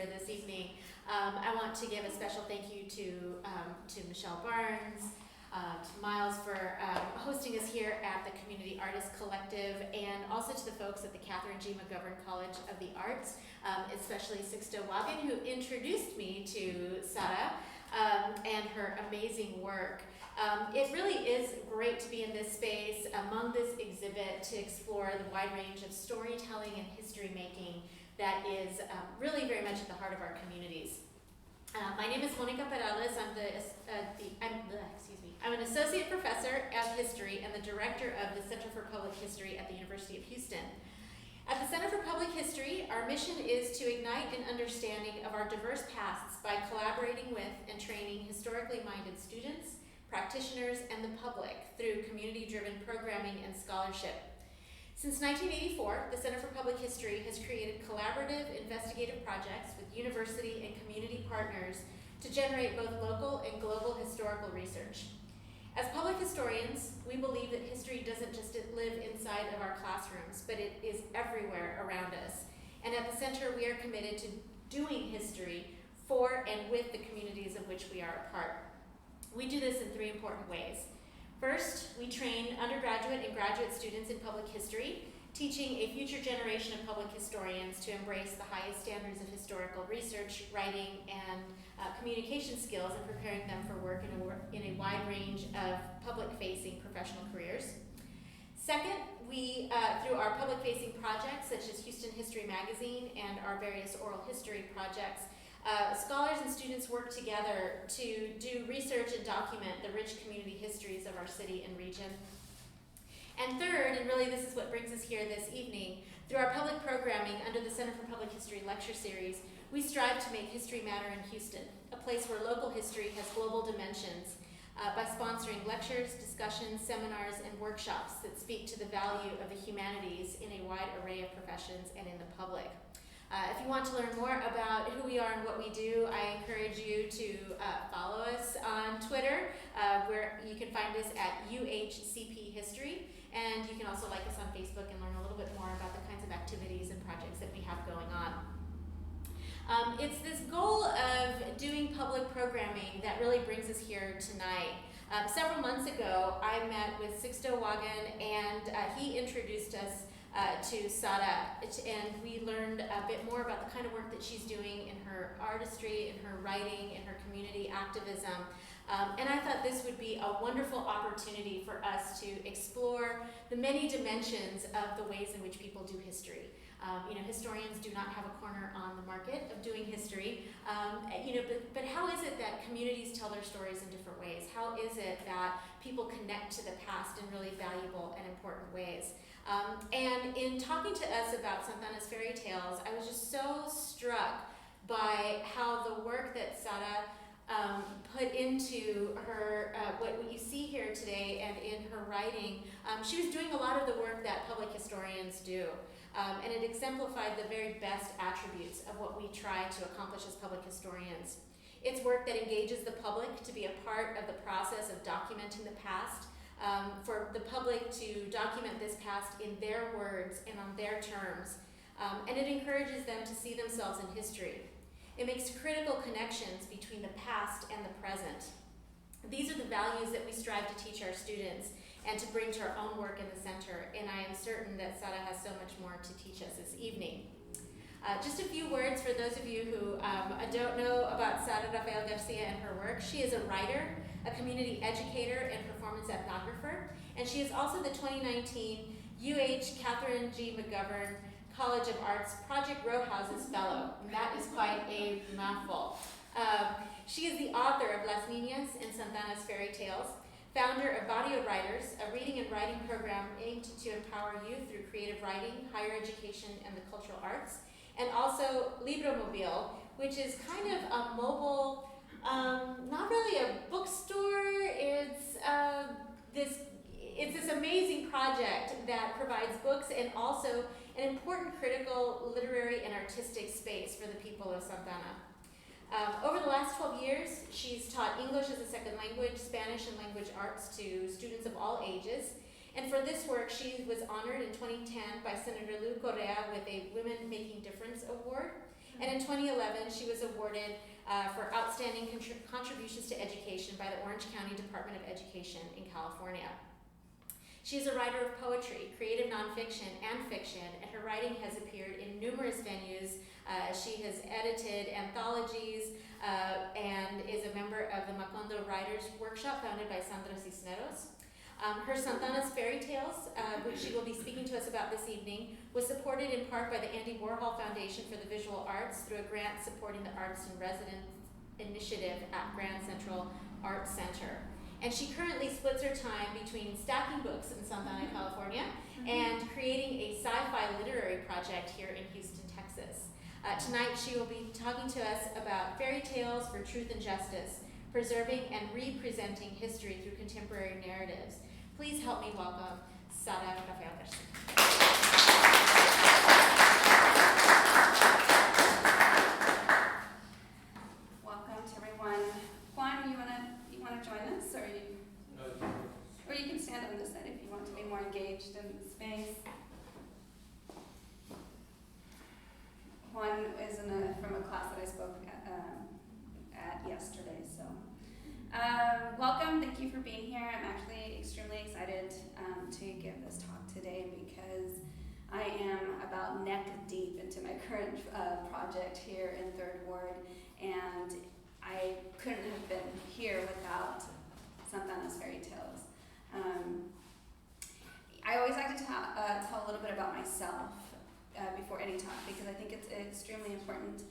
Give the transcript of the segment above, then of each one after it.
here this evening. I want to give a special thank you to Michelle Barnes, to Miles for hosting us here at the Community Artists Collective, and also to the folks at the Kathrine G. McGovern College of the Arts, especially Sixto Wagen, who introduced me to Sara and her amazing work. It really is great to be in this space among this exhibit to explore the wide range of storytelling and history making that is really very much at the heart of our communities. My name is Monica Perales. I'm an associate professor of history and the director of the Center for Public History at the University of Houston. At the Center for Public History, our mission is to ignite an understanding of our diverse pasts by collaborating with and training historically minded students, practitioners, and the public through community-driven programming and scholarship. Since 1984, the Center for Public History has created collaborative investigative projects with university and community partners to generate both local and global historical research. As public historians, we believe that history doesn't just live inside of our classrooms, but it is everywhere around us. And at the center, we are committed to doing history for and with the communities of which we are a part. We do this in three important ways. First, we train undergraduate and graduate students in public history, teaching a future generation of public historians to embrace the highest standards of historical research, writing, and communication skills, and preparing them for work in a wide range of public-facing professional careers. Second, we, through our public-facing projects such as Houston History Magazine and our various oral history projects, scholars and students work together to do research and document the rich community histories of our city and region. And third, and really this is what brings us here this evening, through our public programming under the Center for Public History Lecture Series, we strive to make history matter in Houston, a place where local history has global dimensions, by sponsoring lectures, discussions, seminars, and workshops that speak to the value of the humanities in a wide array of professions and in the public. If you want to learn more about who we are and what we do, I encourage you to follow us on Twitter, where you can find us at UHCP History, and you can also like us on Facebook and learn a little bit more about the kinds of activities and projects that we have going on. It's this goal of doing public programming that really brings us here tonight. Several months ago, I met with Sixto Wagen, and he introduced us to Sara, and we learned a bit more about the kind of work that she's doing in her artistry, in her writing, in her community activism. And I thought this would be a wonderful opportunity for us to explore the many dimensions of the ways in which people do history. Historians do not have a corner on the market of doing history, but how is it that communities tell their stories in different ways? How is it that people connect to the past in really valuable and important ways? And in talking to us about SanTana's fairy tales, I was just so struck by how the work that Sara put into her, what you see here today and in her writing. She was doing a lot of the work that public historians do. And it exemplified the very best attributes of what we try to accomplish as public historians. It's work that engages the public to be a part of the process of documenting the past, for the public to document this past in their words and on their terms. And it encourages them to see themselves in history. It makes critical connections between the past and the present. These are the values that we strive to teach our students and to bring to our own work in the center, and I am certain that Sara has so much more to teach us this evening. Just a few words for those of you who don't know about Sara Rafael Garcia and her work. She is a writer, a community educator, and performance ethnographer, and she is also the 2019 Kathrine G. McGovern College of Arts Project Row Houses Fellow, and that is quite a mouthful. She is the author of Las Niñas and SanTana's Fairy Tales, founder of Body of Writers, a reading and writing program aimed to empower youth through creative writing, higher education, and the cultural arts, and also Libromobile, which is kind of a mobile, not really a bookstore, it's this amazing project that provides books and also an important critical literary and artistic space for the people of SanTana. Over the last 12 years, she's taught English as a second language, Spanish, and language arts to students of all ages. And for this work, she was honored in 2010 by Senator Lou Correa with a Women Making Difference Award. And in 2011, she was awarded for outstanding contributions to education by the Orange County Department of Education in California. She is a writer of poetry, creative nonfiction, and fiction, and her writing has appeared in numerous venues. She has edited anthologies and is a member of the Macondo Writers Workshop founded by Sandra Cisneros. Her SanTana's Fairytales, which she will be speaking to us about this evening, was supported in part by the Andy Warhol Foundation for the Visual Arts through a grant supporting the Arts in Residence initiative at Grand Central Arts Center. And she currently splits her time between stacking books in SanTana, California, and creating a sci-fi literary project here in Houston, Texas. Tonight she will be talking to us about fairy tales for truth and justice, preserving and representing history through contemporary narratives. Please help me welcome Sara Rafael García. Welcome to everyone. Juan, you wanna join us, or you can stand on this side if you want to be more engaged in the space. Juan is from a class that I spoke at yesterday, so. Welcome, thank you for being here. I'm actually extremely excited to give this talk today because I am about neck deep into my current project here in Third Ward, and I couldn't have been here without SanTana's Fairy Tales. I always like to tell a little bit about myself before any talk because I think it's extremely important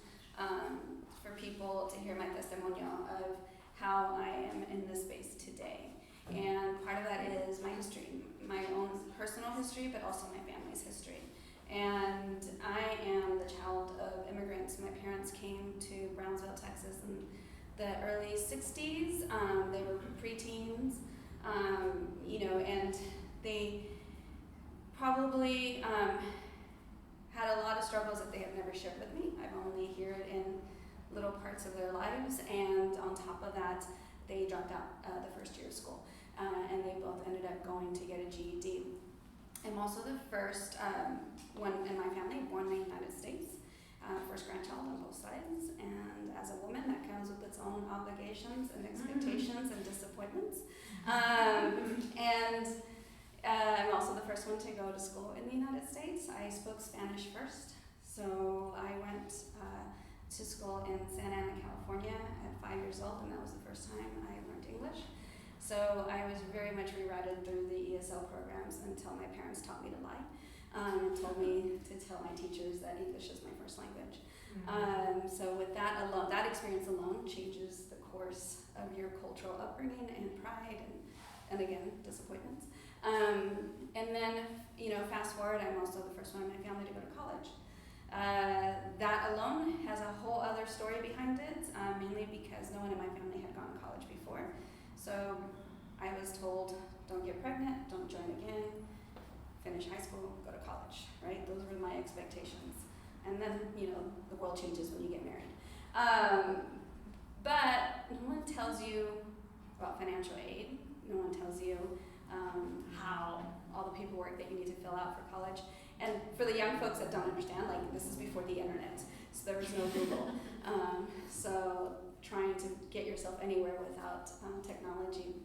for people to hear my testimonial of how I am in this space today. And part of that is my history, my own personal history, but also my family's history. And I am the child of immigrants. My parents came to Brownsville, Texas in the early 60s. They were preteens, and they probably had a lot of struggles that they have never shared with me. I've only heard it in little parts of their lives, and on top of that, they dropped out the first year of school, and they both ended up going to get a GED. I'm also the first one in my family born in the United States, first grandchild on both sides, and as a woman, that comes with its own obligations and expectations and disappointments. And I'm also the first one to go to school in the United States. I spoke Spanish first, so I went to school in SanTana, California at 5 years old, and that was the first time I learned English. So I was very much rerouted through the ESL programs until my parents taught me to lie and told me to tell my teachers that English is my first language. So with that alone, that experience alone changes the course of your cultural upbringing and pride and again, disappointments. And then, fast forward, I'm also the first one in my family to go to college. That alone has a whole other story behind it, mainly because no one in my family had gone to college before. So I was told, don't get pregnant, don't join again, finish high school, go to college, right? Those were my expectations. And then, the world changes when you get married. But no one tells you about financial aid. No one tells you how all the paperwork that you need to fill out for college. And for the young folks that don't understand, this is before the internet, so there was no Google. So trying to get yourself anywhere without technology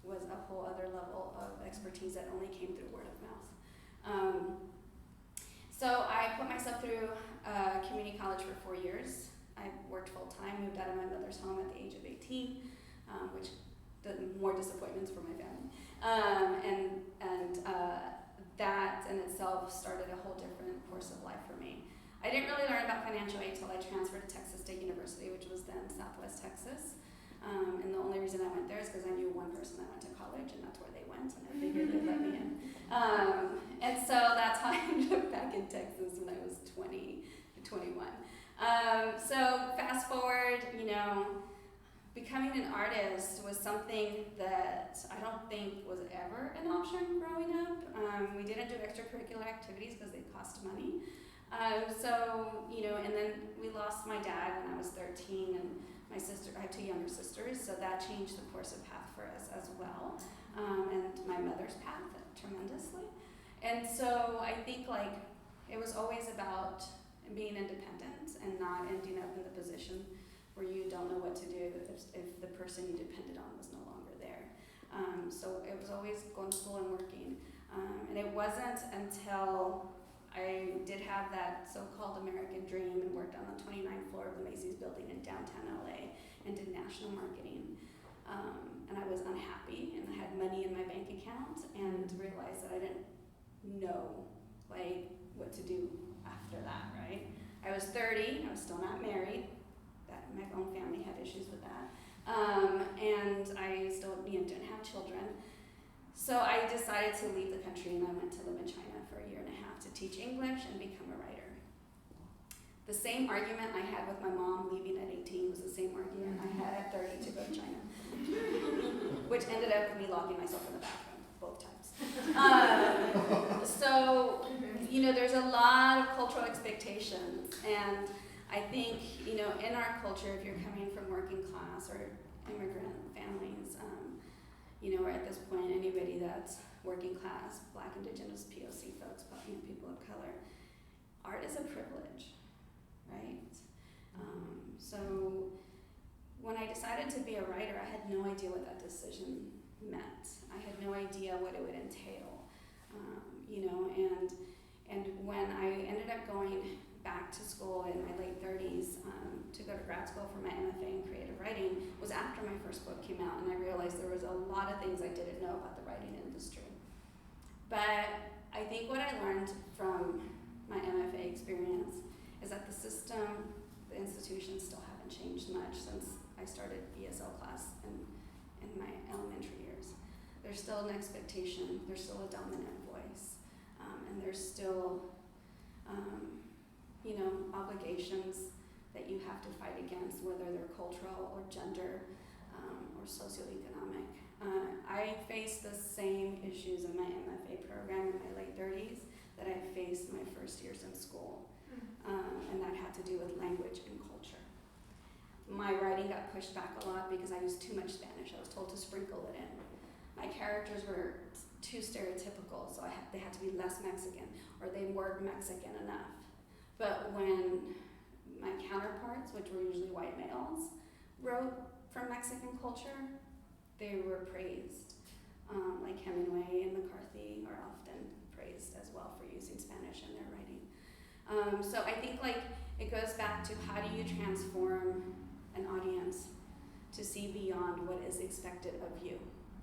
was a whole other level of expertise that only came through word of mouth. So I put myself through community college for 4 years. I worked full-time, moved out of my mother's home at the age of 18, which more disappointments for my family. That in itself started a whole different course of life for me. I didn't really learn about financial aid until I transferred to Texas State University, which was then Southwest Texas. And the only reason I went there is because I knew one person that went to college, and that's where they went, and I figured they'd let me in. And so that's how I ended up back in Texas when I was 20 to 21. So fast forward, becoming an artist was something that I don't think was ever an option growing up. We didn't do extracurricular activities because they cost money. And then we lost my dad when I was 13, and my sister, I have 2 younger sisters, so that changed the course of path for us as well, and my mother's path tremendously. And so I think it was always about being independent and not ending up in the position where you don't know what to do if the person you depended on was no longer there. So it was always going to school and working. And it wasn't until I did have that so-called American dream and worked on the 29th floor of the Macy's building in downtown LA and did national marketing. And I was unhappy and I had money in my bank account and realized that I didn't know what to do after that, right? I was 30, I was still not married. That my own family had issues with that. And I still didn't have children. So I decided to leave the country and I went to live in China for 1.5 years to teach English and become a writer. The same argument I had with my mom leaving at 18 was the same argument I had at 30 to go to China, which ended up with me locking myself in the bathroom both times. So, there's a lot of cultural expectations, and I think, in our culture, if you're coming from working class or immigrant families, or at this point, anybody that's working class, Black, Indigenous, POC folks, people of color, art is a privilege, right? So when I decided to be a writer, I had no idea what that decision meant. I had no idea what it would entail, and when I ended up going back to school in my late 30s to go to grad school for my MFA in creative writing was after my first book came out, and I realized there was a lot of things I didn't know about the writing industry. But I think what I learned from my MFA experience is that the system, the institutions still haven't changed much since I started ESL class in my elementary years. There's still an expectation, there's still a dominant voice, and there's still obligations that you have to fight against, whether they're cultural or gender or socioeconomic. I faced the same issues in my MFA program in my late 30s that I faced my first years in school, and that had to do with language and culture. My writing got pushed back a lot because I used too much Spanish. I was told to sprinkle it in. My characters were too stereotypical, so they had to be less Mexican, or they weren't Mexican enough. But when my counterparts, which were usually white males, wrote from Mexican culture, they were praised. Like Hemingway and McCarthy are often praised as well for using Spanish in their writing. So I think it goes back to how do you transform an audience to see beyond what is expected of you,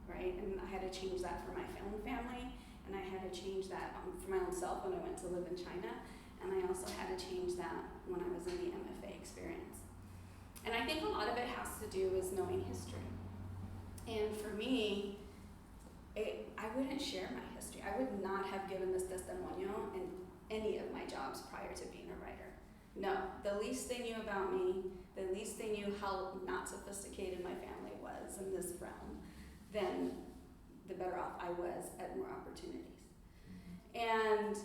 right? And I had to change that for my own family, and I had to change that for my own self when I went to live in China, and I also had to change that when I was in the MFA experience. And I think a lot of it has to do with knowing history. And for me, I wouldn't share my history. I would not have given this testimonial in any of my jobs prior to being a writer. No, the least they knew about me, the least they knew how not sophisticated my family was in this realm, then the better off I was at more opportunities. And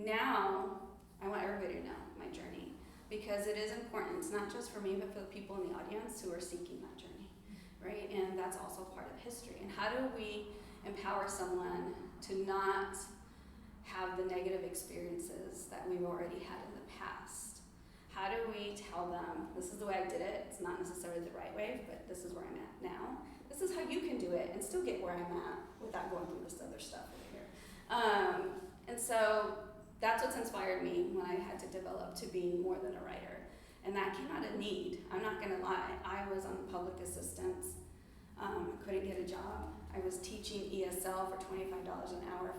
now, I want everybody to know my journey, because it is important. It's not just for me, but for the people in the audience who are seeking that journey, right? And that's also part of history. And how do we empower someone to not have the negative experiences that we've already had in the past? How do we tell them, this is the way I did it, it's not necessarily the right way, but this is where I'm at now. This is how you can do it and still get where I'm at without going through this other stuff over here. And so that's what's inspired me when I had to develop to being more than a writer. And that came out of need. I'm not gonna lie, I was on public assistance, couldn't get a job. I was teaching ESL for $25 an hour,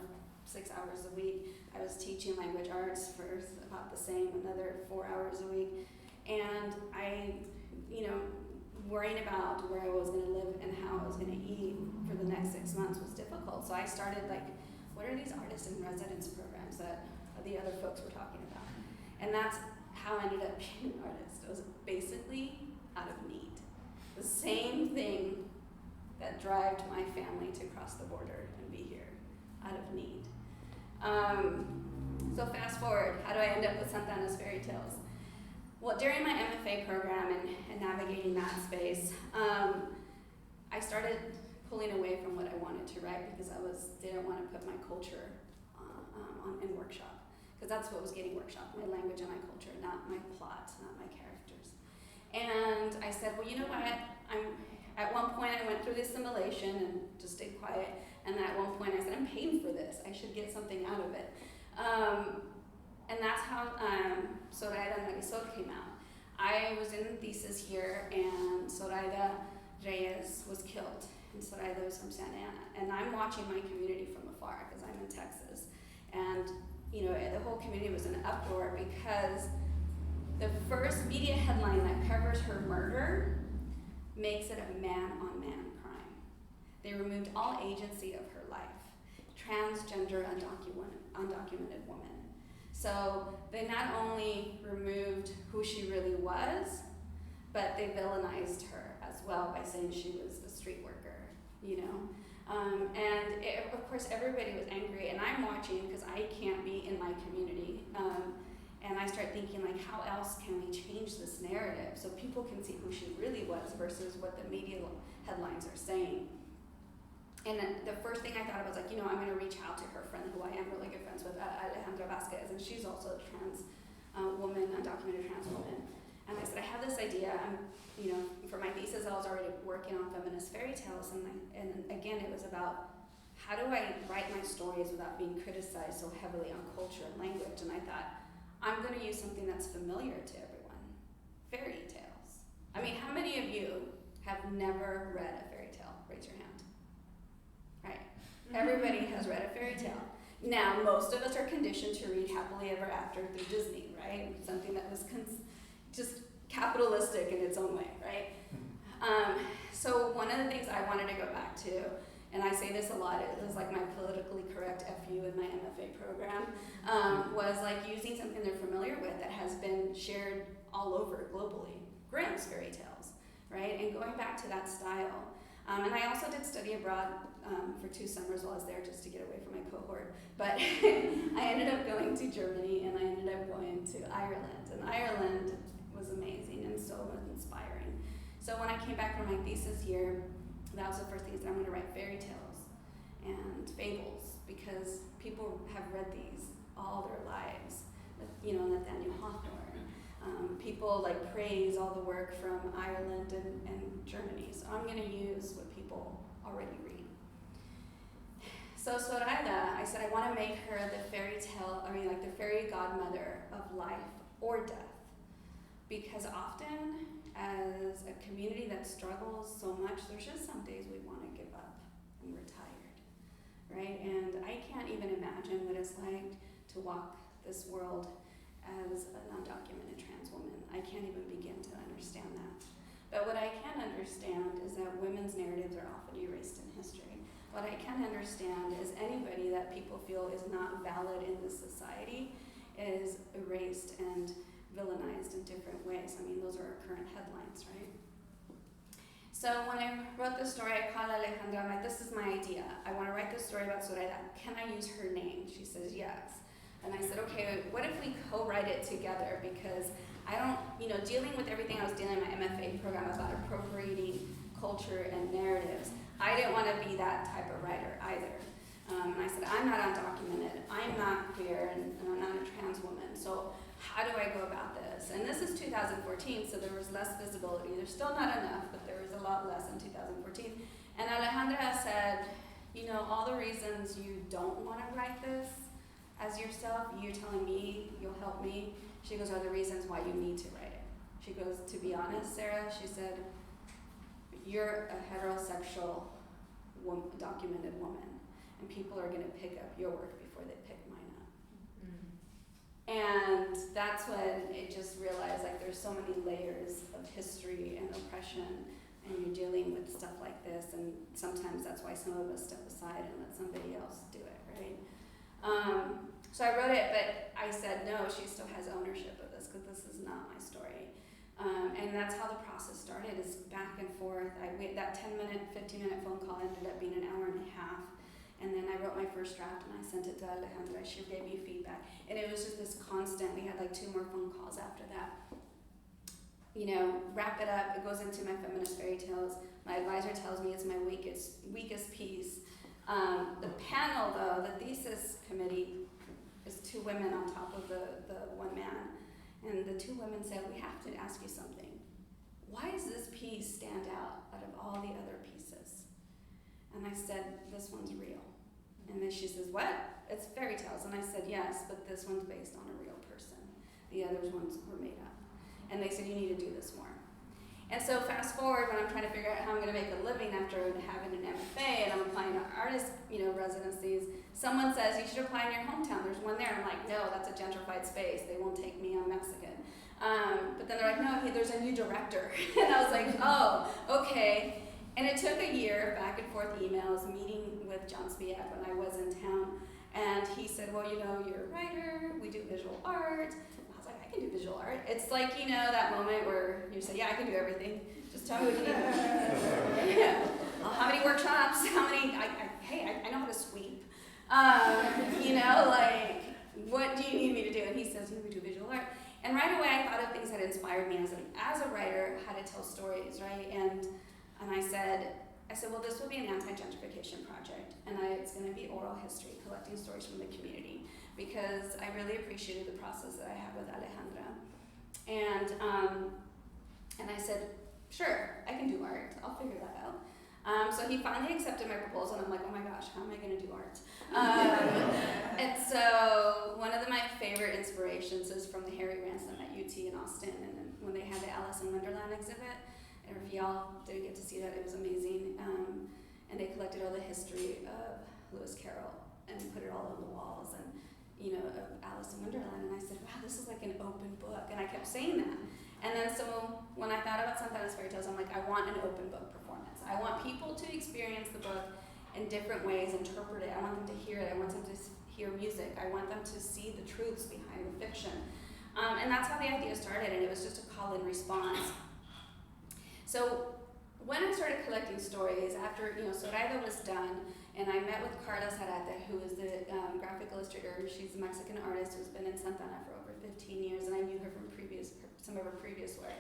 6 hours a week. I was teaching language arts for about the same, another 4 hours a week. And I, worrying about where I was gonna live and how I was gonna eat for the next 6 months was difficult. So I started what are these artist in residence programs that the other folks were talking about? And that's how I ended up being an artist. It was basically out of need. The same thing that drove my family to cross the border and be here, out of need. So fast forward, how do I end up with SanTana's fairy tales? Well, during my MFA program and navigating that space, I started pulling away from what I wanted to write because I didn't want to put my culture in workshop. because that's what was getting workshopped, my language and my culture, not my plot, not my characters. And I said, well, you know what, at one point I went through the assimilation and just stayed quiet, and at one point I said, I'm paying for this, I should get something out of it. And that's how Zoraida and Marisol came out. I was in thesis here, and Zoraida Reyes was killed, and Zoraida was from SanTana. And I'm watching my community from afar, because I'm in Texas. And, you know, the whole community was in uproar because the first media headline that covers her murder makes it a man-on-man crime. They removed all agency of her life. Transgender, undocumented woman. So they not only removed who she really was, but they villainized her as well by saying she was a street worker, you know? Of course, everybody was angry, and I'm watching because I can't be in my community. And I start thinking, like, how else can we change this narrative so people can see who she really was versus what the media headlines are saying? And the first thing I thought of was, like, you know, I'm going to reach out to her friend who I am really good friends with, Alejandra Vasquez, and she's also a trans woman, undocumented trans woman. And I said, I have this idea. You know, for my thesis, I was already working on feminist fairy tales, and again, it was about how do I write my stories without being criticized so heavily on culture and language. And I thought, I'm going to use something that's familiar to everyone, fairy tales. I mean, how many of you have never read a fairy tale? Raise your hand. Right. Everybody has read a fairy tale. Now, most of us are conditioned to read Happily Ever After through Disney, right? Something that was just capitalistic in its own way, right? So one of the things I wanted to go back to, and I say this a lot, it was like my politically correct FU in my MFA program, was like using something they're familiar with that has been shared all over globally, Grimm's fairy tales, right? And going back to that style. And I also did study abroad for 2 summers while I was there just to get away from my cohort. But I ended up going to Germany, and I ended up going to Ireland. And Ireland was amazing and so inspiring. So when I came back from my thesis year, that was the first thing I said, I'm going to write fairy tales and fables, because people have read these all their lives. You know, Nathaniel Hawthorne. People like praise all the work from Ireland and Germany. So I'm going to use what people already read. So Zoraida, I said I want to make her the fairy tale, like the fairy godmother of life or death. Because often, as a community that struggles so much, there's just some days we want to give up and we're tired, right? And I can't even imagine what it's like to walk this world as an undocumented trans woman. I can't even begin to understand that. But what I can understand is that women's narratives are often erased in history. What I can understand is anybody that people feel is not valid in this society is erased and villainized in different ways. I mean, those are our current headlines, right? So when I wrote the story, I called Alejandra, I'm like, this is my idea. I want to write this story about Zoraida. Can I use her name? She says, yes. And I said, okay, what if we co-write it together? Because I don't, you know, dealing with everything I was dealing in my MFA program about appropriating culture and narratives, I didn't want to be that type of writer either. And I said, I'm not undocumented, I'm not queer, and I'm not a trans woman, so how do I go about this? And this is 2014, so there was less visibility. There's still not enough, but there was a lot less in 2014. And Alejandra said, you know, all the reasons you don't want to write this as yourself, you're telling me, you'll help me. She goes, are the reasons why you need to write it. She goes, to be honest, Sara, she said, you're a heterosexual documented woman, and people are going to pick up your work before they pick mine up. And that's when it just realized, like, there's so many layers of history and oppression, and you're dealing with stuff like this, and sometimes that's why some of us step aside and let somebody else do it, right? So I wrote it, but I said, no, she still has ownership of this, because this is not my story. And that's how the process started, is back and forth. That 10-minute, 15-minute phone call ended up being an hour and a half. And then I wrote my first draft and I sent it to Alejandra. She gave me feedback. And it was just this constant, we had like 2 more phone calls after that. You know, wrap it up, it goes into my feminist fairy tales. My advisor tells me it's my weakest piece. The panel though, the thesis committee, is two women on top of the one man. And the two women said, we have to ask you something. Why does this piece stand out of all the other pieces? And I said, this one's real. And then she says, what? It's fairy tales. And I said, yes, but this one's based on a real person. The other ones were made up. And they said, you need to do this more. And so fast forward, when I'm trying to figure out how I'm going to make a living after having an MFA and I'm applying to artist, residencies, someone says, you should apply in your hometown. There's one there. I'm like, no, that's a gentrified space. They won't take me. I'm Mexican. But then they're like, no, there's a new director. And I was like, oh, okay. And it took a year, back and forth emails, meeting with John Spiak when I was in town. And he said, well, you're a writer. We do visual art. I can do visual art. It's like, that moment where you say, yeah, I can do everything. Just tell me what you need. Yeah. Well, how many workshops? Hey, I know how to sweep. What do you need me to do? And he says, we do visual art. And right away, I thought of things that inspired me as a writer, how to tell stories, right? And I said, well, this will be an anti-gentrification project, and it's going to be oral history, collecting stories from the community, because I really appreciated the process that I had with Alejandra. And I said, sure, I can do art. I'll figure that out. So he finally accepted my proposal, and I'm like, oh my gosh, how am I going to do art? And so one of my favorite inspirations is from the Harry Ransom at UT in Austin, and then when they had the Alice in Wonderland exhibit. And if y'all didn't get to see that, it was amazing. And they collected all the history of Lewis Carroll and put it all on the walls, and of Alice in Wonderland. And I said, wow, this is like an open book. And I kept saying that. And then so when I thought about SanTana's fairy tales, I'm like, I want an open book performance. I want people to experience the book in different ways, interpret it. I want them to hear it. I want them to hear music. I want them to see the truths behind the fiction. And that's how the idea started, and it was just a call and response. So when I started collecting stories, after Soraya was done, and I met with Carla Zarate, who is the graphic illustrator. She's a Mexican artist who's been in SanTana for over 15 years, and I knew her from some of her previous work.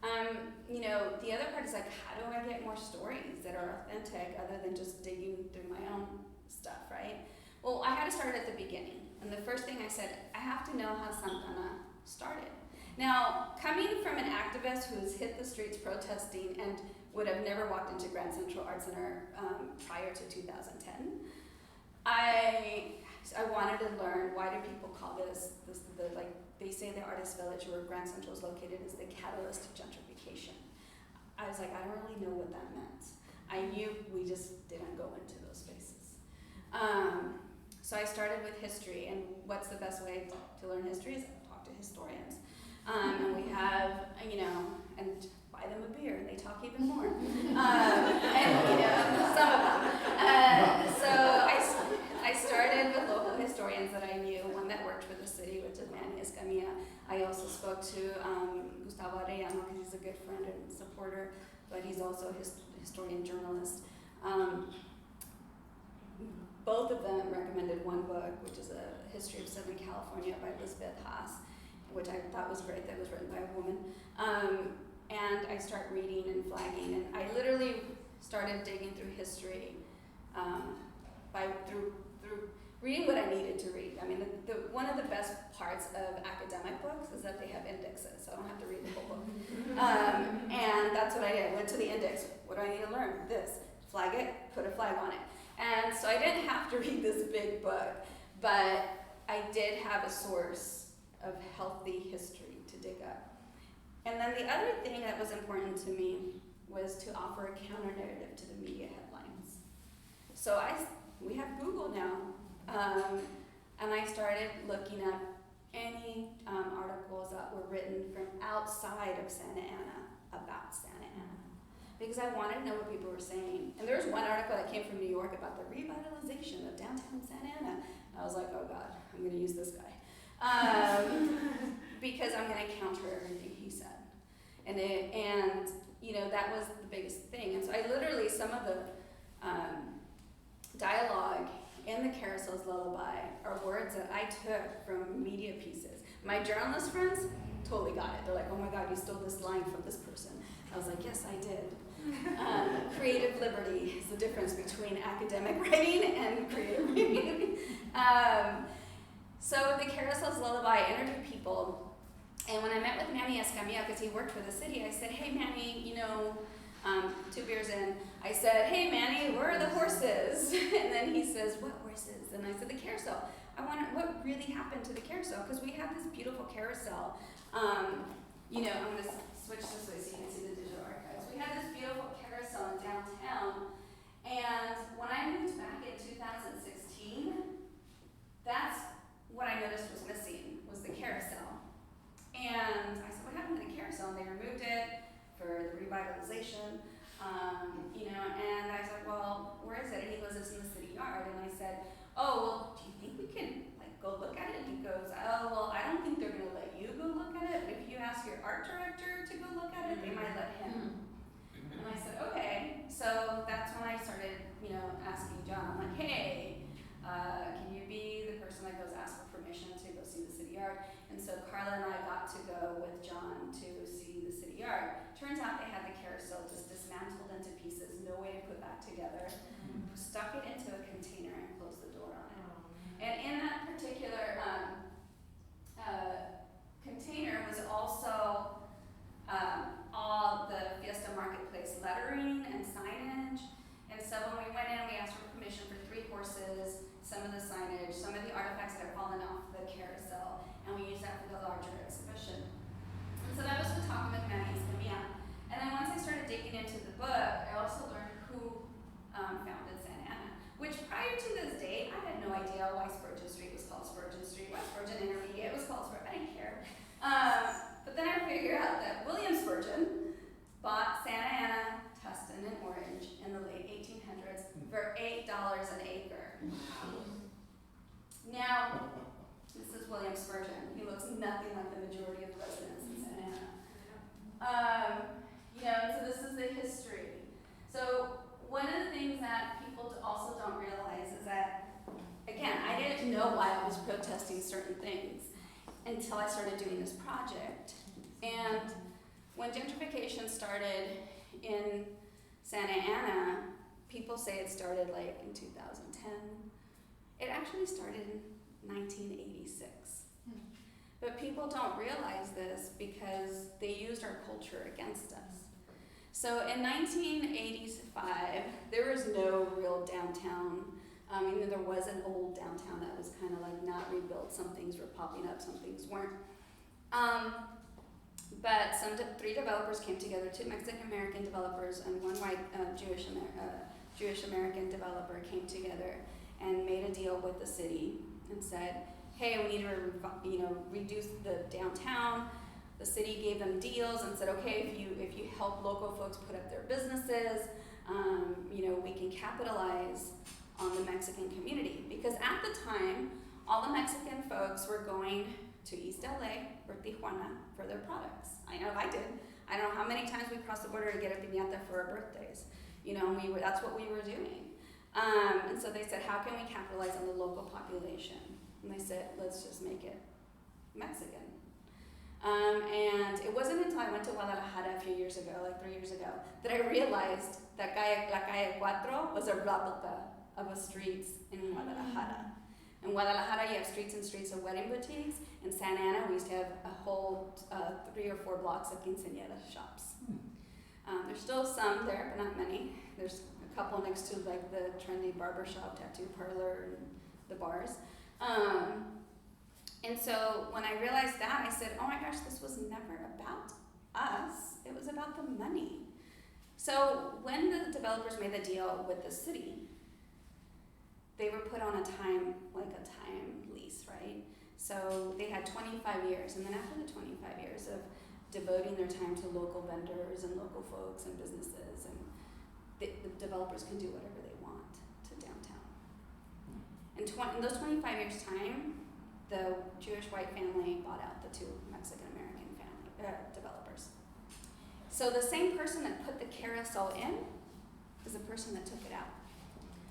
The other part is like, how do I get more stories that are authentic other than just digging through my own stuff, right? Well, I had to start at the beginning. And the first thing I said, I have to know how SanTana started. Now, coming from an activist who's hit the streets protesting and would have never walked into Grand Central Art Center prior to 2010, I wanted to learn, why do people call this they say the artist village where Grand Central is located is the catalyst to gentrification. I was like, I don't really know what that meant. I knew we just didn't go into those spaces. So I started with history, and what's the best way to learn history is talk to historians. And we have, and buy them a beer, and they talk even more. Some of them. So I started with local historians that I knew, one that worked for the city, which is Manny Escamilla. I also spoke to Gustavo Arellano, because he's a good friend and supporter, but he's also a historian journalist. Both of them recommended one book, which is a history of Southern California by Elizabeth Haas, which I thought was great, that was written by a woman. And I start reading and flagging, and I literally started digging through history through reading what I needed to read. I mean, one of the best parts of academic books is that they have indexes, so I don't have to read the whole book. And that's what I did. I went to the index. What do I need to learn? This. Flag it, put a flag on it. And so I didn't have to read this big book, but I did have a source of healthy history to dig up. And then the other thing that was important to me was to offer a counter-narrative to the media headlines. So we have Google now, and I started looking up any articles that were written from outside of Santa Ana about Santa Ana, because I wanted to know what people were saying. And there was one article that came from New York about the revitalization of downtown Santa Ana. And I was like, oh God, I'm going to use this guy. Because I'm going to counter everything he said. And that was the biggest thing. And so I literally, some of the dialogue in the Carousels Lullaby are words that I took from media pieces. My journalist friends totally got it. They're like, oh my God, you stole this line from this person. I was like, yes, I did. Creative liberty is the difference between academic writing and creative writing. So the Carousels Lullaby, I interviewed people, and when I met with Manny Escamilla, because he worked for the city, I said, hey Manny, 2 beers in, I said, hey Manny, where are the horses? And then he says, what horses? And I said, the carousel. I wonder what really happened to the carousel, because we have this beautiful carousel. I'm going to switch this way so you can see the digital archives. We had this beautiful carousel in downtown, and when I moved back in 2016, that's what I noticed was missing, was the carousel. And I said, what happened to the carousel? And they removed it for the revitalization, and I said, well, where is it? And he goes, it's in the city yard. And I said, oh, well, do you think we can go look at it? And he goes, oh, well, I don't think they're going to let you go look at it, but if you ask your art director to go look at it, they might let him. And I said, okay. So that's when I started, asking John. I'm like, hey, can you be the person that goes ask for permission to go see the city yard? And so Carla and I got to go with John to see the city yard. Turns out they had the carousel just dismantled into pieces, no way to put back together. Stuck it into a container and closed the door on it. And in that particular container was also all the Fiesta Marketplace lettering and signage. And so when we went in, we asked for permission for 3 horses, some of the signage, some of the artifacts that had fallen off the carousel, and we used that for the larger exhibition. And so that was the talking with Manny Escamilla. And then once I started digging into the book, I also learned who founded SanTana, which prior to this date, I had no idea why Spurgeon Street was called Spurgeon Street, why Spurgeon Intermediate was called Spurgeon, I didn't care. But then I figured out that William Spurgeon bought SanTana, Tustin, and Orange in the late 1800s for $8 an acre. Now, this is William Spurgeon. He looks nothing like the majority of the residents in SanTana. So this is the history. So one of the things that people also don't realize is that, again, I didn't know why I was protesting certain things until I started doing this project. And when gentrification started in Santa Ana, people say it started in 2010. It actually started in 1986. But people don't realize this because they used our culture against us. So in 1985, there was no real downtown. There was an old downtown that was kind of not rebuilt. Some things were popping up, some things weren't. But 3 developers came together, 2 Mexican-American developers and 1 white Jewish-American developer came together and made a deal with the city and said, hey, we need to reduce the downtown. The city gave them deals and said, okay, if you help local folks put up their businesses, we can capitalize on the Mexican community. Because at the time, all the Mexican folks were going to East LA or Tijuana for their products. I know I did. I don't know how many times we crossed the border to get a piñata for our birthdays. That's what we were doing. And so they said, how can we capitalize on the local population? And they said, let's just make it Mexican. And it wasn't until I went to Guadalajara a few years ago, 3 years ago, that I realized that La Calle Cuatro was a replica of a streets in Guadalajara. In Guadalajara, you have streets and streets of wedding boutiques. In Santa Ana, we used to have a whole 3 or 4 blocks of quinceañera shops. There's still some there, but not many. There's a couple next to the trendy barber shop, tattoo parlor, and the bars. And so when I realized that, I said, oh my gosh, this was never about us. It was about the money. So when the developers made the deal with the city, they were put on a time lease, right? So they had 25 years, and then after the 25 years of devoting their time to local vendors and local folks and businesses, and the developers can do whatever they want to downtown. In those 25 years' time, the Jewish white family bought out the 2 Mexican-American developers. So the same person that put the carousel in is the person that took it out.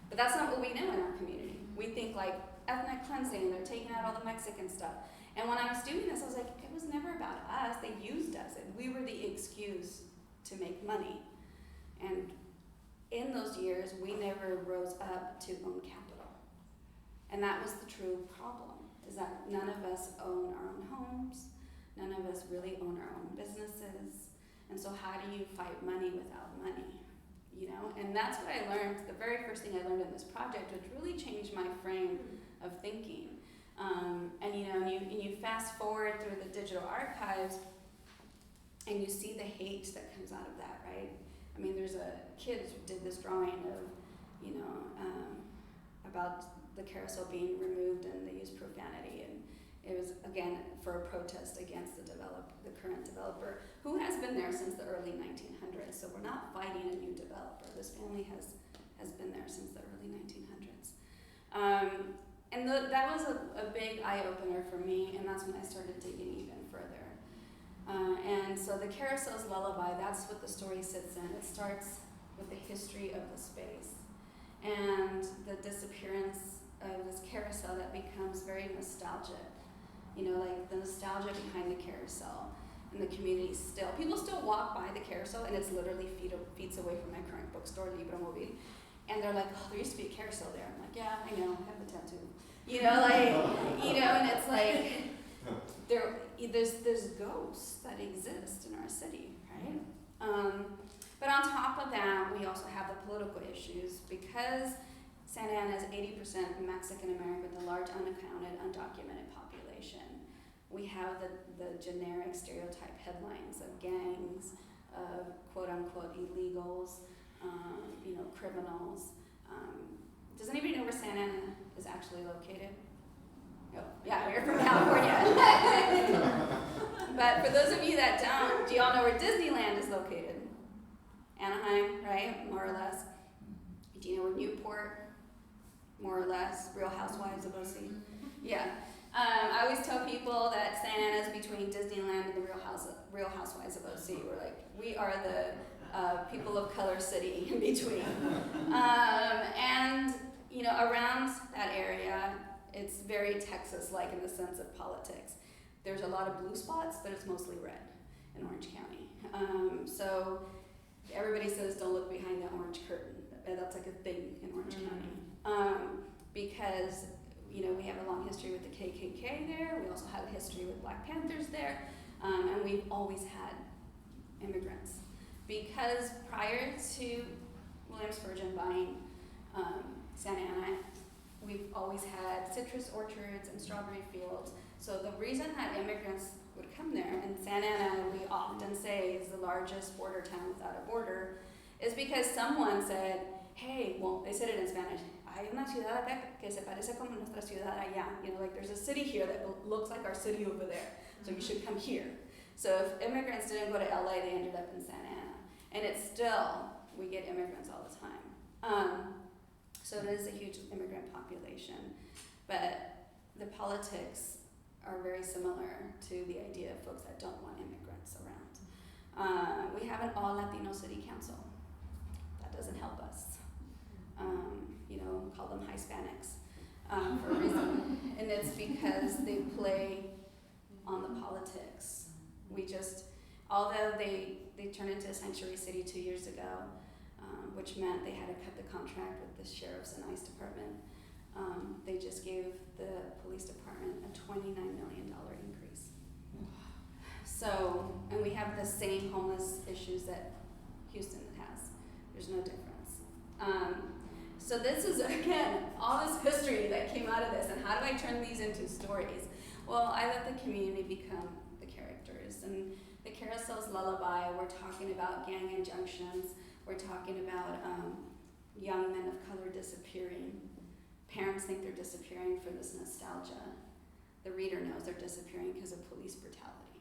But that's not what we know in our community. We think ethnic cleansing, they're taking out all the Mexican stuff. And when I was doing this, I was like, it was never about us. They used us. We were the excuse to make money. And in those years, we never rose up to own capital. And that was the true problem. is that none of us own our own homes, none of us really own our own businesses, and so how do you fight money without money? You know, and that's what I learned. The very first thing I learned in this project, which really changed my frame of thinking. And you know, and you fast forward through the digital archives, and you see the hate that comes out of that, right? I mean, there's a kid who did this drawing of, you know, about the carousel being removed and they used profanity, and it was again for a protest against the current developer, who has been there since the early 1900s. So we're not fighting a new developer. This family has been there since the early 1900s. And that was a big eye-opener for me, and that's when I started digging even further. And so the Carousels Lullaby, that's what the story sits in. It starts with the history of the space and the disappearance of this carousel that becomes very nostalgic. You know, like the nostalgia behind the carousel and the community still. People still walk by the carousel, and it's literally feet away from my current bookstore, Libro Mobile. And they're like, oh, there used to be a carousel there. I'm like, yeah, I know, I have the tattoo. You know, like, you know, and it's like, there's ghosts that exist in our city, right? But on top of that, we also have the political issues, because Santa Ana is 80% Mexican American, with a large unaccounted, undocumented population. We have the generic stereotype headlines of gangs, of quote unquote illegals, you know, criminals. Does anybody know where Santa Ana is actually located? Oh, yeah, we're from California. But for those of you that don't, do y'all know where Disneyland is located? Anaheim, right? More or less. Do you know where Newport? More or less. Real Housewives of OC? Yeah. I always tell people that Santa Ana is between Disneyland and the Real Housewives of OC. We're like, we are the people of color city in between. And, you know, around that area, it's very Texas-like in the sense of politics. There's a lot of blue spots, but it's mostly red in Orange County. So everybody says don't look behind that orange curtain. That's like a thing in Orange County. Because, you know, we have a long history with the KKK there. We also have a history with Black Panthers there. And we've always had immigrants. Because prior to William Spurgeon buying Santa Ana, we've always had citrus orchards and strawberry fields. So the reason that immigrants would come there, and Santa Ana, we often say, is the largest border town without a border, is because someone said, hey, well, they said it in Spanish, hay una ciudad acá que se parece como nuestra ciudad allá. You know, like there's a city here that looks like our city over there, so you should come here. So if immigrants didn't go to LA, they ended up in Santa Ana. And it's still, we get immigrants all the time. So it is a huge immigrant population, but the politics are very similar to the idea of folks that don't want immigrants around. We have an all Latino city council. That doesn't help us. You know, call them Hispanics for a reason. And it's because they play on the politics. Although they turned into a sanctuary city 2 years ago, which meant they had to cut the contract with the sheriff's and ICE department. They just gave the police department a $29 million increase. So, and we have the same homeless issues that Houston has. There's no difference. So this is, again, all this history that came out of this, and how do I turn these into stories? Well, I let the community become the characters. And the Carousels Lullaby, we're talking about gang injunctions. We're talking about young men of color disappearing. Parents think they're disappearing for this nostalgia. The reader knows they're disappearing because of police brutality.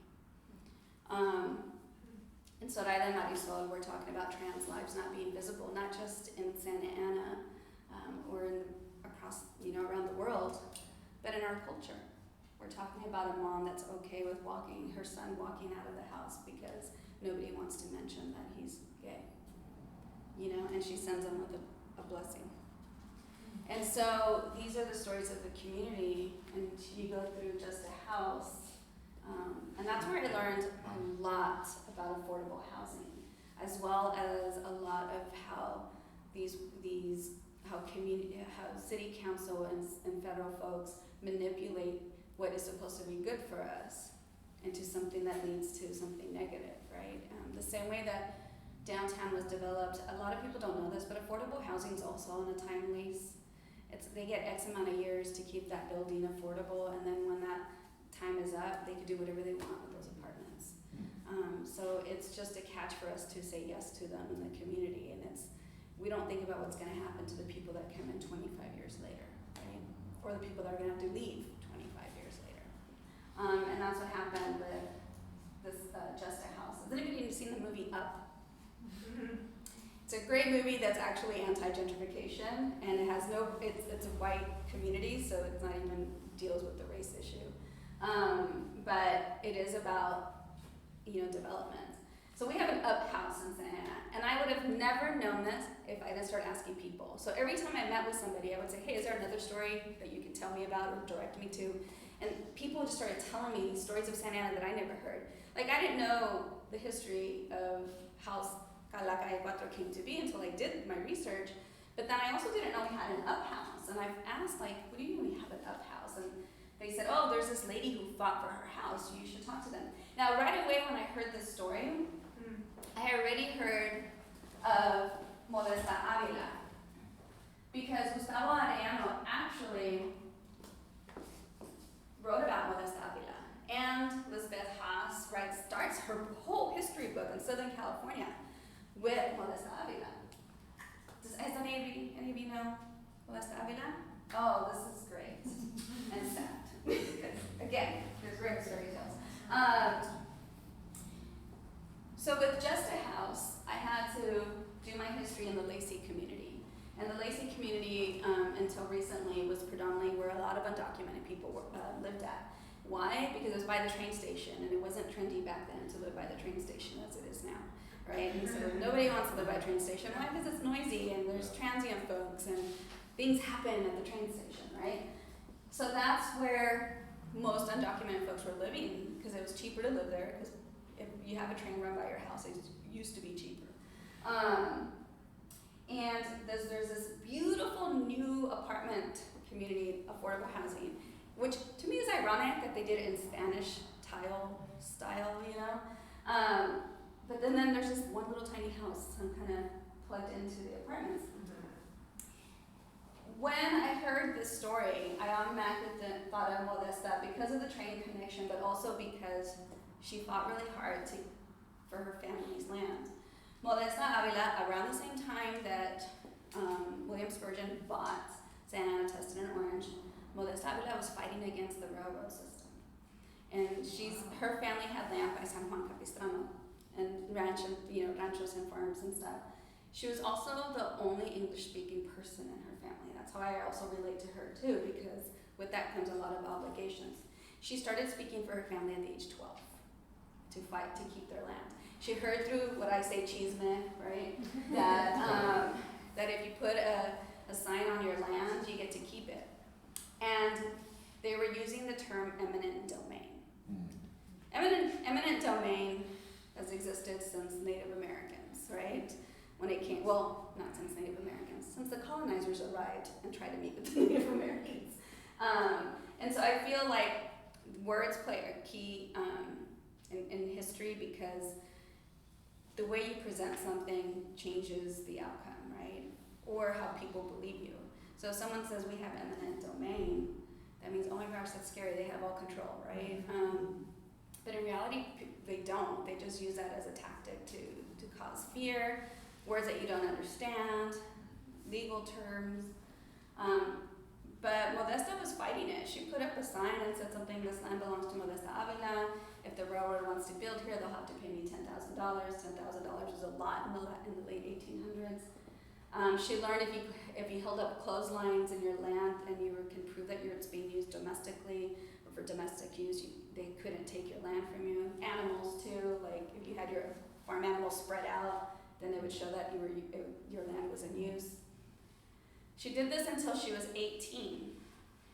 In Soraya de Marisol, we're talking about trans lives not being visible, not just in Santa Ana or across, you know, around the world, but in our culture. We're talking about a mom that's okay with her son walking out of the house because nobody wants to mention that he's gay. You know, and she sends him with a blessing. And so these are the stories of the community, and you go through just a house. And that's where I learned a lot about affordable housing, as well as a lot of how how city council and federal folks manipulate what is supposed to be good for us into something that leads to something negative, right? The same way that downtown was developed, a lot of people don't know this, but affordable housing is also on a time lease. They get X amount of years to keep that building affordable, and then when that time is up, they can do whatever they want with those apartments. So it's just a catch for us to say yes to them in the community, and we don't think about what's going to happen to the people that come in 25 years later, right? Or the people that are going to have to leave 25 years later. And that's what happened with this Just a House. Has anybody seen the movie Up? It's a great movie that's actually anti-gentrification, and it has it's a white community, so it's not even deals with the race issue. But it is about, development. So we have an Up house in SanTana, and I would have never known this if I didn't start asking people. So every time I met with somebody, I would say, hey, is there another story that you can tell me about or direct me to? And people just started telling me stories of SanTana that I never heard. Like, I didn't know the history of how La Calle 4 came to be until I did my research. But then I also didn't know we had an Up house. And I've asked, what do you mean we have an Up house? And they said, oh, there's this lady who fought for her house. You should talk to them. Now, right away when I heard this story, I had already heard of Modesta Avila. Because Gustavo Arellano actually wrote about Modesta Avila. And Lisbeth Haas starts her whole history book in Southern California with Modesta Avila. Does any of you know Modesta Avila? Oh, this is great and sad. Because again, there's great story tells. So with Just a House, I had to do my history in the Lacey community. And the Lacey community, until recently, was predominantly where a lot of undocumented people lived at. Why? Because it was by the train station, and it wasn't trendy back then to live by the train station as it is now, right? And so nobody wants to live by a train station. Why? Because it's noisy, and there's transient folks, and things happen at the train station, right? So that's where most undocumented folks were living, because it was cheaper to live there, because if you have a train run by your house, it used to be cheaper. And there's this beautiful new apartment community, affordable housing, which to me is ironic that they did it in Spanish tile style, but then there's this one little tiny house kind of plugged into the apartments. When I heard this story, I automatically thought of Modesta because of the train connection, but also because she fought really hard for her family's land. Modesta Avila, around the same time that William Spurgeon bought SanTana, Tustin, and Orange, Modesta Avila was fighting against the railroad system. And her family had land by San Juan Capistrano and ranchos and farms and stuff. She was also the only English-speaking person in her family. That's how I also relate to her too, because with that comes a lot of obligations. She started speaking for her family at the age 12 to fight to keep their land. She heard through what I say chisme, right? That if you put a sign on your land, you get to keep it. And they were using the term eminent domain. Eminent domain has existed since Native Americans, right? When it came, well, not since Native Americans, since the colonizers arrived and tried to meet with the Native Americans. And so I feel like words play a key in history, because the way you present something changes the outcome, right? Or how people believe you. So if someone says we have eminent domain, that means, oh my gosh, that's scary, they have all control, right? But in reality, they don't. They just use that as a tactic to cause fear, words that you don't understand, legal terms. But Modesta was fighting it. She put up a sign and said something, this land belongs to Modesta Avila. If the railroad wants to build here, they'll have to pay me $10,000. $10,000 is a lot in the late 1800s. She learned if you held up clotheslines in your land and you can prove that it's being used domestically or for domestic use, they couldn't take your land from you. Animals too, like if you had your farm animals spread out, then it would show that your land was in use. She did this until she was 18.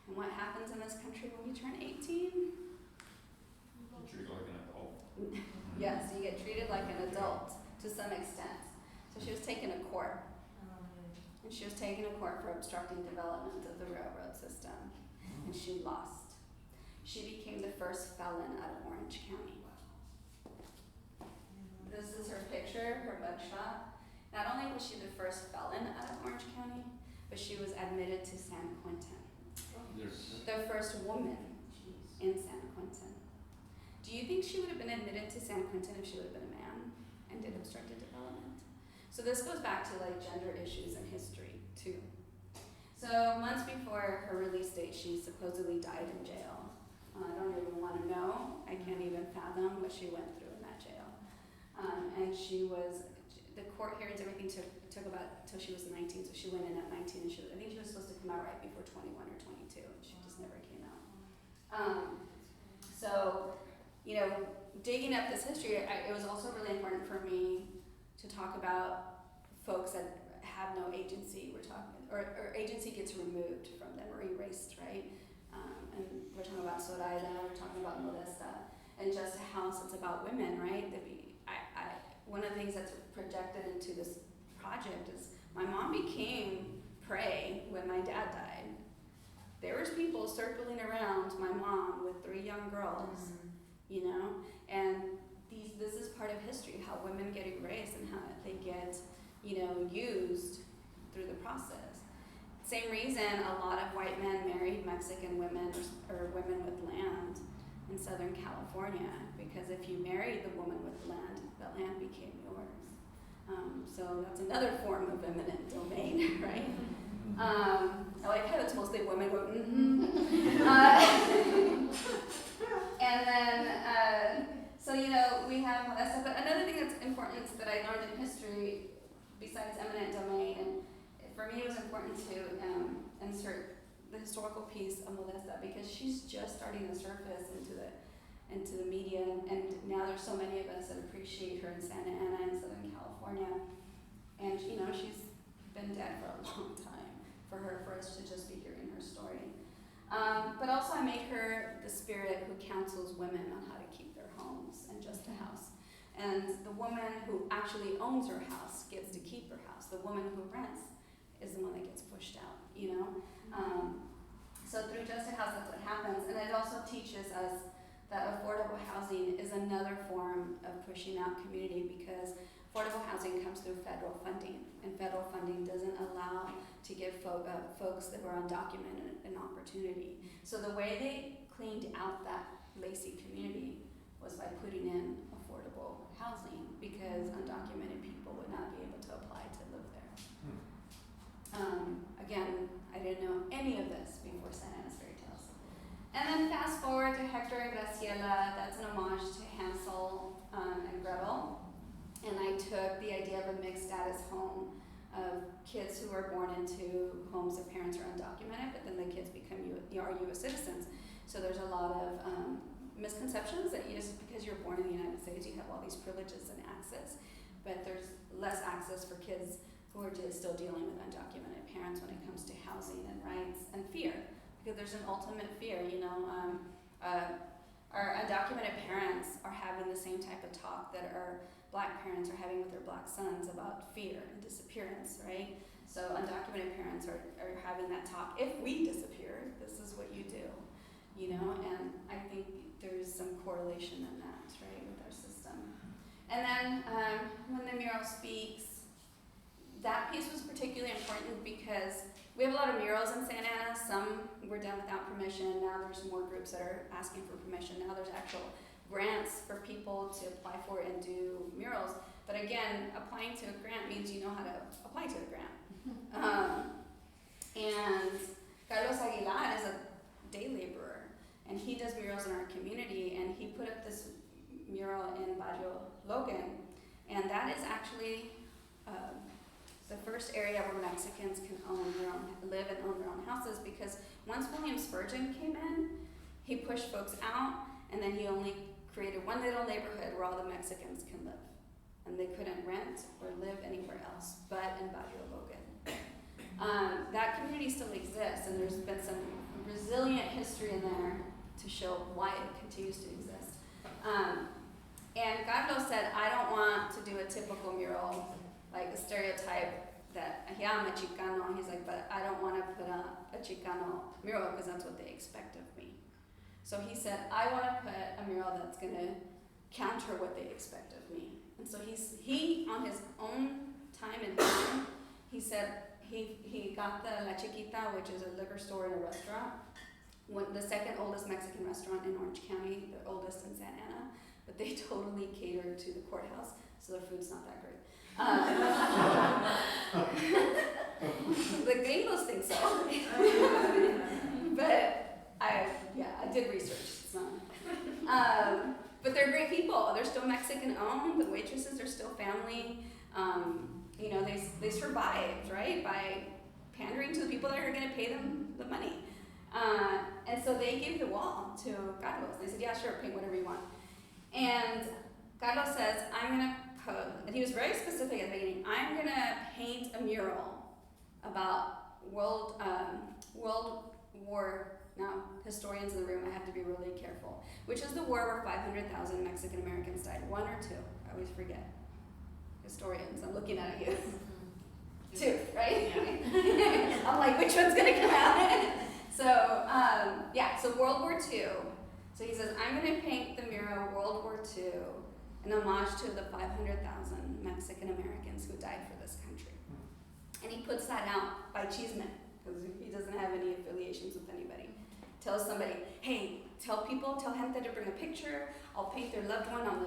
And what happens in this country when you turn 18? You're treated like an adult. Yes, you get treated like an adult to some extent. So she was taken to court. And she was taken to court for obstructing development of the railroad system. And she lost. she became the first felon out of Orange County. This is her picture, her mugshot. Not only was she the first felon out of Orange County, but she was admitted to San Quentin. The first woman in San Quentin. Do you think she would have been admitted to San Quentin if she would have been a man and did obstructed development? So this goes back to like gender issues in history too. So months before her release date, she supposedly died in jail. I don't even want to know. I can't even fathom what she went through in that jail. And the court hearings, everything took about till she was 19. So she went in at 19, and I think she was supposed to come out right before 21 or 22, and she just never came out. So, digging up this history, it was also really important for me to talk about folks that have no agency. Or agency gets removed from them or erased, right? And we're talking about Zoraida, we're talking about Modesta, and just a house that's about women, right? One of the things that's projected into this project is my mom became prey when my dad died. There was people circling around my mom with 3 young girls, and this is part of history, how women get erased and how they get, used through the process. Same reason a lot of white men married Mexican women or women with land in Southern California, because if you married the woman with land, that land became yours. So that's another form of eminent domain, right? I like how it's mostly women go, and then, so we have all that stuff. But another thing that's important that I learned in history, besides eminent domain, and for me it was important to insert the historical piece of Modesta, because she's just starting to surface into the media, and now there's so many of us that appreciate her in Santa Ana in Southern California, and she's been dead for a long time for us to just be hearing her story. But also I made her the spirit who counsels women on how to keep their homes and just a house. And the woman who actually owns her house gets to keep her house. The woman who rents is the one that gets pushed out, So through Just a House, that's what happens. And it also teaches us that affordable housing is another form of pushing out community, because affordable housing comes through federal funding, and federal funding doesn't allow to give folks that were undocumented an opportunity. So the way they cleaned out that Lacey community was by putting in affordable housing, because undocumented people would not be able to apply to live there. Again, I didn't know any of this before SanTana's Fairy Tales. And then fast forward to Hector and Graciela. That's an homage to Hansel and Gretel. And I took the idea of a mixed status home of kids who are born into homes that parents are undocumented, but then the kids become U.S. citizens. So there's a lot of misconceptions that just because you're born in the United States, you have all these privileges and access, but there's less access for kids who are just still dealing with undocumented parents when it comes to housing and rights and fear, because there's an ultimate fear, our undocumented parents are having the same type of talk that our Black parents are having with their Black sons about fear and disappearance, right? So undocumented parents are having that talk. If we disappear, this is what you do, and I think there's some correlation in that, right, with our system. And then when the mural speaks, that piece was particularly important because we have a lot of murals in Santa Ana. Some were done without permission. Now there's more groups that are asking for permission. Now there's actual grants for people to apply for and do murals. But again, applying to a grant means you know how to apply to a grant. And Carlos Aguilar is a day laborer, and he does murals in our community, and he put up this mural in Barrio Logan, and that is actually the first area where Mexicans can live and own their own houses, because once William Spurgeon came in, he pushed folks out, and then he only created one little neighborhood where all the Mexicans can live. And they couldn't rent or live anywhere else but in Barrio Logan. That community still exists, and there's been some resilient history in there to show why it continues to exist. And Carlos said, I don't want to do a typical mural, like a stereotype that, yeah, I'm a Chicano. He's like, but I don't want to put up a Chicano mural because that's what they expect of me. So he said, I want to put a mural that's going to counter what they expect of me. And so he on his own time and time, he said he got the La Chiquita, which is a liquor store and a restaurant, the second oldest Mexican restaurant in Orange County, the oldest in SanTana, but they totally catered to the courthouse, so their food's not that great. The gringos think so. But I did research. It's not. But they're great people. They're still Mexican owned. The waitresses are still family. You know, they survived, right, by pandering to the people that are going to pay them the money. And so they gave the wall to Carlos. They said, yeah, sure, paint whatever you want. And Carlos says, I'm going to put, and he was very specific at the beginning, I'm going to paint a mural about World War. Now, historians in the room, I have to be really careful. Which is the war where 500,000 Mexican Americans died? One or two? I always forget. Historians, I'm looking at you. Two, right? Yeah. I'm like, which one's gonna come out? So World War II. So he says, I'm gonna paint the mural World War II, an homage to the 500,000 Mexican Americans who died for this country. And he puts that out by Chisme, because he doesn't have any affiliations with anybody. Tells somebody, hey, tell gente to bring a picture. I'll paint their loved one on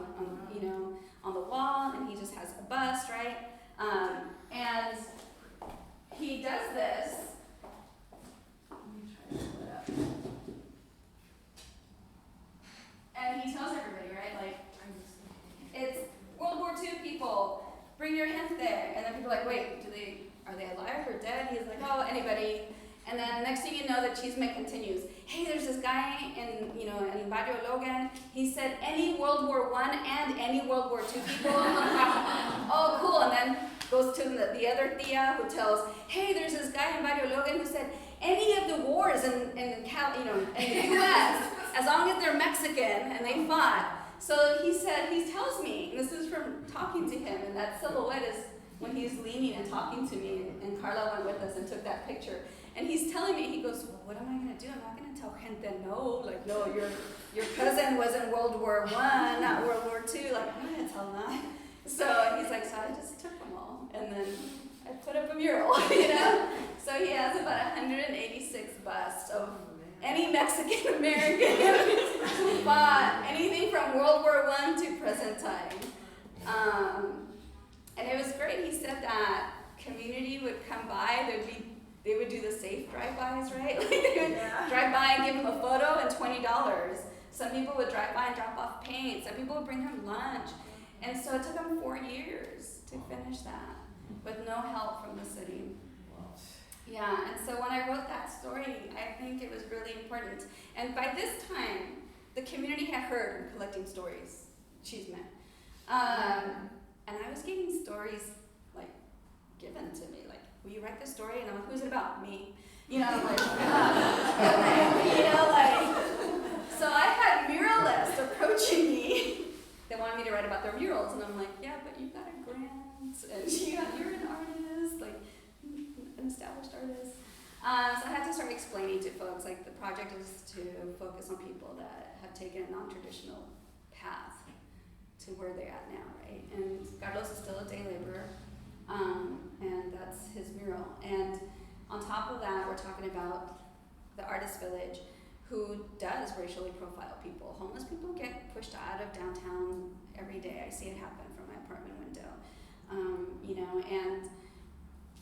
the wall, and he just has a bust, right? And he does this. Let me try to pull it up. And he tells everybody, right? Like, it's World War II people. Bring your gente. And then people are like, wait, are they alive or dead? He's like, oh, anybody. And then next thing you know, the Chisme continues. Hey, there's this guy in Barrio Logan. He said any World War I and any World War II people. Oh, cool. And then goes to the other tia who tells, hey, there's this guy in Barrio Logan who said any of the wars in the U.S. as long as they're Mexican and they fought. So he tells me, and this is from talking to him, and that silhouette is when he's leaning and talking to me, and Carla went with us and took that picture. And he's telling me, he goes, well, what am I going to do? I'm not going to tell gente no. Like, no, your cousin was in World War I, not World War II. Like, I'm going to tell them that. So he's like, so I just took them all. And then I put up a mural, So he has about 186 busts of any Mexican American who fought anything from World War I to present time. And it was great. He said that community would come by. They would do the safe drive-bys, right? Like they would drive by and give him a photo and $20. Some people would drive by and drop off paint. Some people would bring him lunch. And so it took him 4 years to finish that with no help from the city. Yeah, and so when I wrote that story, I think it was really important. And by this time, the community had heard I'm collecting stories, Chisme. And I was getting stories like given to me, like, will you write this story? And I'm like, who's it about? Me. So I had muralists approaching me. They wanted me to write about their murals, and I'm like, yeah, but you got a grant, and you're an artist, like an established artist. So I had to start explaining to folks, like the project is to focus on people that have taken a non-traditional path to where they're at now, right? And Carlos is still a day laborer, and that's his mural. And on top of that, we're talking about the artist village, who does racially profile people. Homeless people get pushed out of downtown every day. I see it happen from my apartment window. And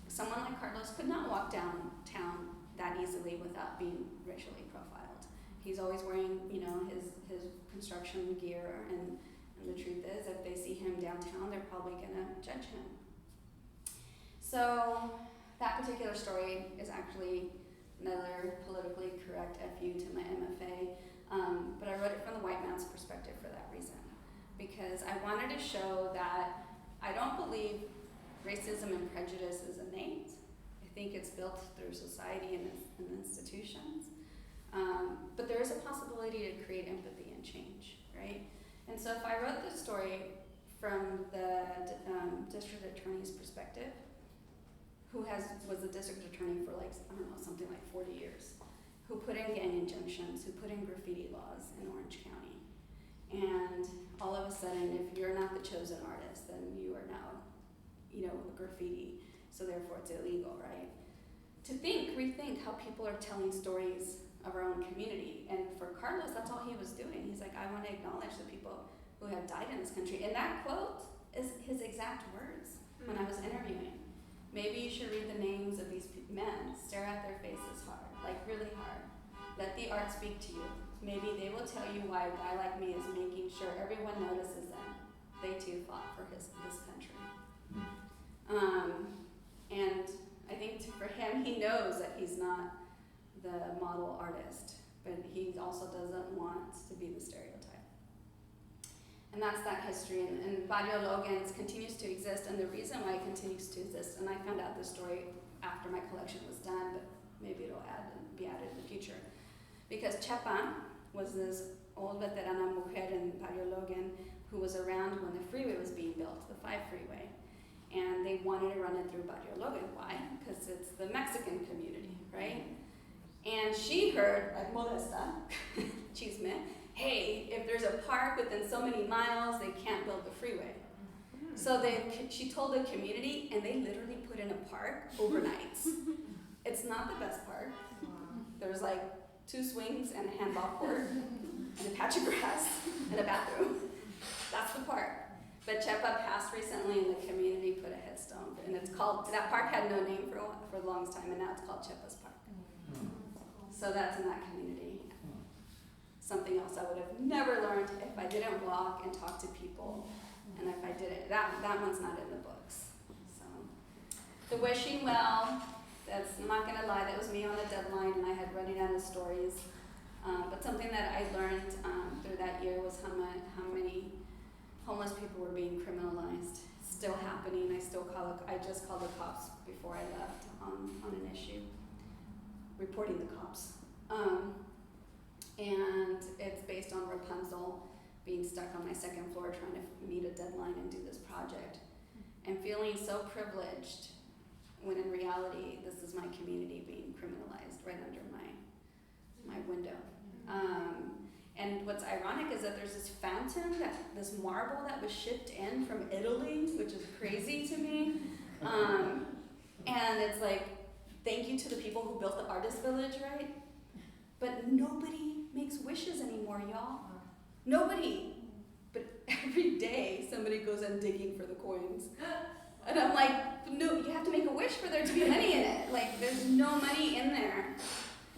someone like Carlos could not walk downtown that easily without being racially profiled. He's always wearing, his construction gear, and the truth is, if they see him downtown, they're probably gonna judge him. So that particular story is actually another politically correct FU to my MFA, but I wrote it from the white man's perspective for that reason, because I wanted to show that I don't believe racism and prejudice is innate. I think it's built through society and institutions, but there is a possibility to create empathy and change, right? And so if I wrote this story from the district attorney's perspective, who was a district attorney for something like 40 years, who put in gang injunctions, who put in graffiti laws in Orange County. And all of a sudden, if you're not the chosen artist, then you are now, a graffiti, so therefore it's illegal, right? To rethink how people are telling stories of our own community. And for Carlos, that's all he was doing. He's like, I want to acknowledge the people who have died in this country. And that quote is his exact words when I was interviewing. Maybe you should read the names of these men, stare at their faces hard, like really hard. Let the art speak to you. Maybe they will tell you why a guy like me is making sure everyone notices them. They too fought for this country. And I think for him, he knows that he's not the model artist, but he also doesn't want to be the stereotype. And that's that history. And Barrio Logan's continues to exist, and the reason why it continues to exist, and I found out this story after my collection was done, but maybe it'll be added in the future. Because Chepa was this old veterana mujer in Barrio Logan who was around when the freeway was being built, the 5 freeway. And they wanted to run it through Barrio Logan. Why? Because it's the Mexican community, right? And she heard, like Modesta, chisme, hey, if there's a park within so many miles, they can't build the freeway. So she told the community, and they literally put in a park overnight. It's not the best park. There's like 2 swings and a handball court, and a patch of grass, and a bathroom. That's the park. But Chepa passed recently, and the community put a headstone, and it's called, that park had no name for the longest time, and now it's called Chepa's Park. So that's in that community. Something else I would have never learned if I didn't walk and talk to people, and if I didn't, that one's not in the books. So, the wishing well, I'm not gonna lie, that was me on a deadline, and I had running out of stories. But something that I learned through that year was how many homeless people were being criminalized. Still happening. I just called the cops before I left on an issue, reporting the cops. And it's based on Rapunzel being stuck on my 2nd floor trying to meet a deadline and do this project, and feeling so privileged when in reality this is my community being criminalized right under my window. And what's ironic is that there's this fountain, this marble that was shipped in from Italy, which is crazy to me. And it's like, thank you to the people who built the artist village, right? But nobody makes wishes anymore, y'all. Nobody. But every day somebody goes in digging for the coins. And I'm like, no, you have to make a wish for there to be money in it. Like, there's no money in there.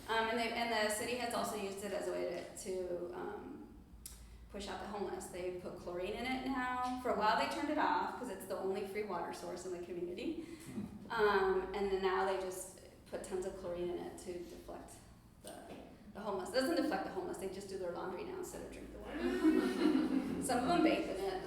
And the city has also used it as a way to push out the homeless. They put chlorine in it now. For a while they turned it off because it's the only free water source in the community. And then now they just put tons of chlorine in it to deflect the homeless. It doesn't deflect the homeless, they just do their laundry now instead of drink the water. Some of them bathe in it,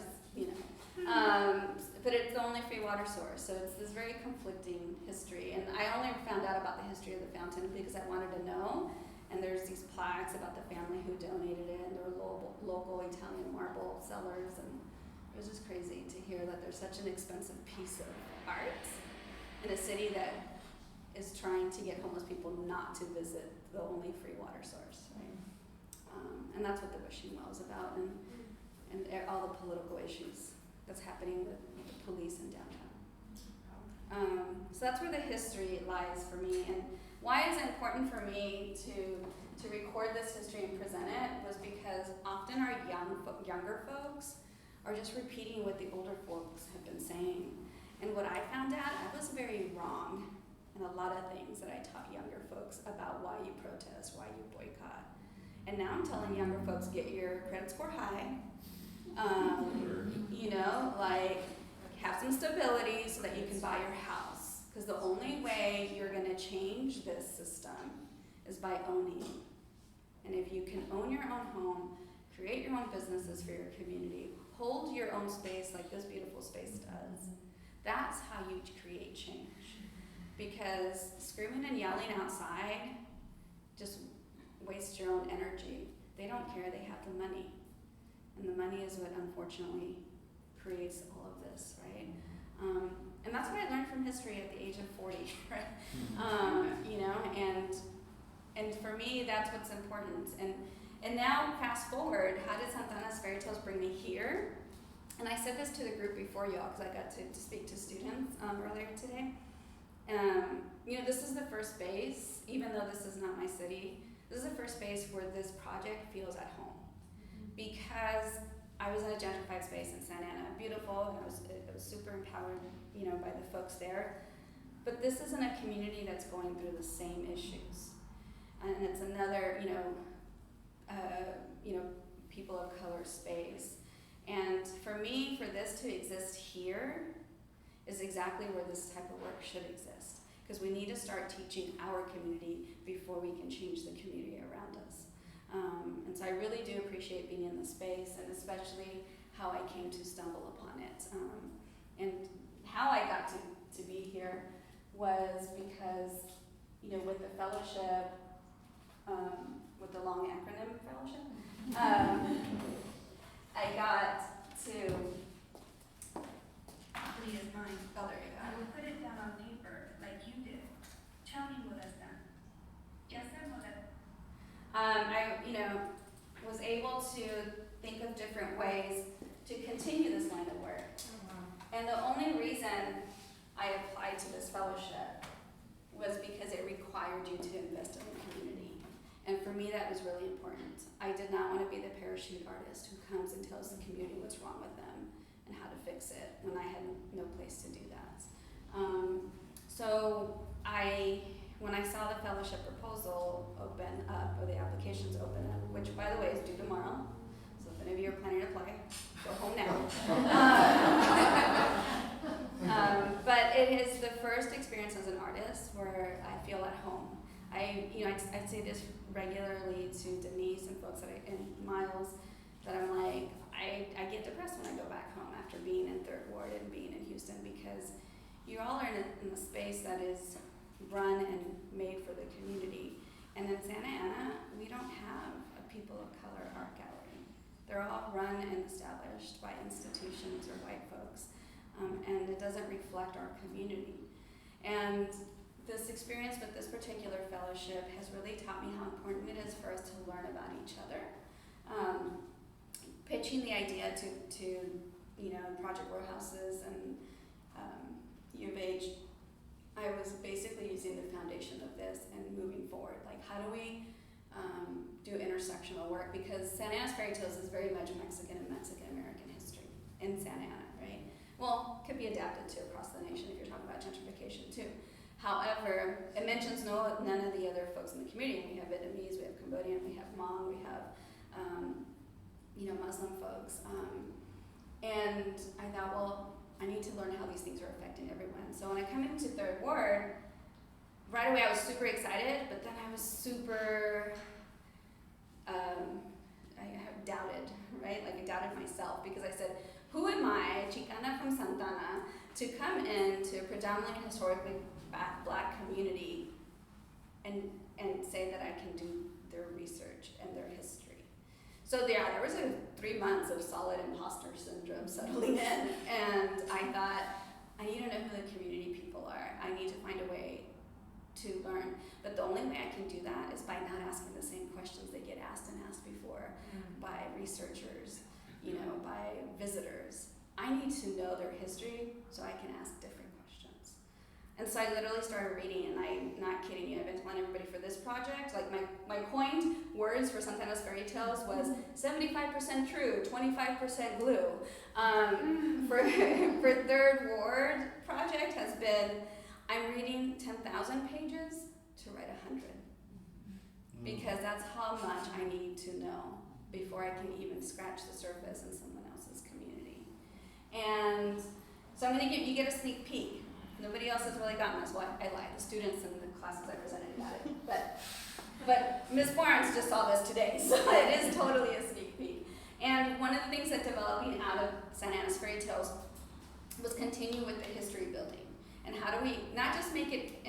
but it's the only free water source, so it's this very conflicting history. And I only found out about the history of the fountain because I wanted to know, and there's these plaques about the family who donated it, and there were local Italian marble sellers, and it was just crazy to hear that there's such an expensive piece of art in a city that is trying to get homeless people not to visit the only free water source, right? And that's what the wishing well is about, and all the political issues that's happening with the police in downtown. So that's where the history lies for me, and why it's important for me to record this history and present it was because often our younger folks are just repeating what the older folks have been saying. And what I found out, I was very wrong in a lot of things that I taught younger folks about why you protest, why you boycott. And now I'm telling younger folks, get your credit score high, have some stability so that you can buy your house. Because the only way you're gonna change this system is by owning. And if you can own your own home, create your own businesses for your community, hold your own space like this beautiful space does, that's how you create change. Because screaming and yelling outside just wastes your own energy. They don't care, they have the money. And the money is what unfortunately creates all of this, right? And that's what I learned from history at the age of 40, right? And And for me, that's what's important. And now, fast forward, how did SanTana's Fairy Tales bring me here? And I said this to the group before y'all, because I got to speak to students earlier today. This is the first space, even though this is not my city, this is the first space where this project feels at home. Because I was in a gentrified space in SanTana, beautiful, and it was super empowered, by the folks there. But this isn't a community that's going through the same issues. And it's another, people of color space. And for me, for this to exist here is exactly where this type of work should exist. Because we need to start teaching our community before we can change the community around us. And so I really do appreciate being in the space, and especially how I came to stumble upon it. And how I got to be here was because, with the fellowship, with the long acronym fellowship, I got to, Please, mine. oh, there you I go. will put it down on paper like you did. Tell me what is done. Yes, I know that. I, was able to think of different ways to continue this line of work. And the only reason I applied to this fellowship was because it required you to invest in the community. And for me, that was really important. I did not want to be the parachute artist who comes and tells the community what's wrong with them and how to fix it when I had no place to do that. When I saw the fellowship proposal open up, or the applications open up, which by the way is due tomorrow, so if any of you are planning to apply, go home now. But it is the first experience as an artist where I feel at home. I say this regularly to Denise and folks and Miles, that I'm like, I get depressed when I go back home after being in Third Ward and being in Houston, because you all are in a space that is run and made for the community. And in Santa Ana, we don't have a people of color art gallery. They're all run and established by institutions or white folks, and it doesn't reflect our community. And this experience with this particular fellowship has really taught me how important it is for us to learn about each other. Pitching the idea to Project Warehouses and U of H, I was basically using the foundation of this and moving forward. Like, how do we do intersectional work? Because Santa Ana's Fairy Tales is very much Mexican and Mexican-American history in Santa Ana, right? Well, could be adapted to across the nation if you're talking about gentrification too. However, it mentions none of the other folks in the community. We have Vietnamese, we have Cambodian, we have Hmong, we have Muslim folks. And I thought, well, I need to learn how these things are affecting everyone. So when I come into Third Ward, right away I was super excited, but then I was super, I have doubted, right? Like I doubted myself, because I said, who am I, Chicana from SanTana, to come into a predominantly historically black community and say that I can do their research and their history. So there was 3 months of solid imposter syndrome settling in, and I thought, I need to know who the community people are. I need to find a way to learn. But the only way I can do that is by not asking the same questions they get asked and asked before by researchers, by visitors. I need to know their history so I can ask different questions. And so I literally started reading, and I'm not kidding you, I've been telling everybody for this project, like my coined words for SanTana's Fairy Tales was 75% true, 25% glue. For Third Ward project has been, I'm reading 10,000 pages to write 100. Because that's how much I need to know before I can even scratch the surface in someone else's community. And so I'm gonna you get a sneak peek. Nobody else has really gotten this. Well, I lied. The students in the classes I presented got it. But Ms. Barnes just saw this today, so it is totally a sneak peek. And one of the things that developing out of Santa Ana's Fairy Tales was continue with the history building. And how do we not just make it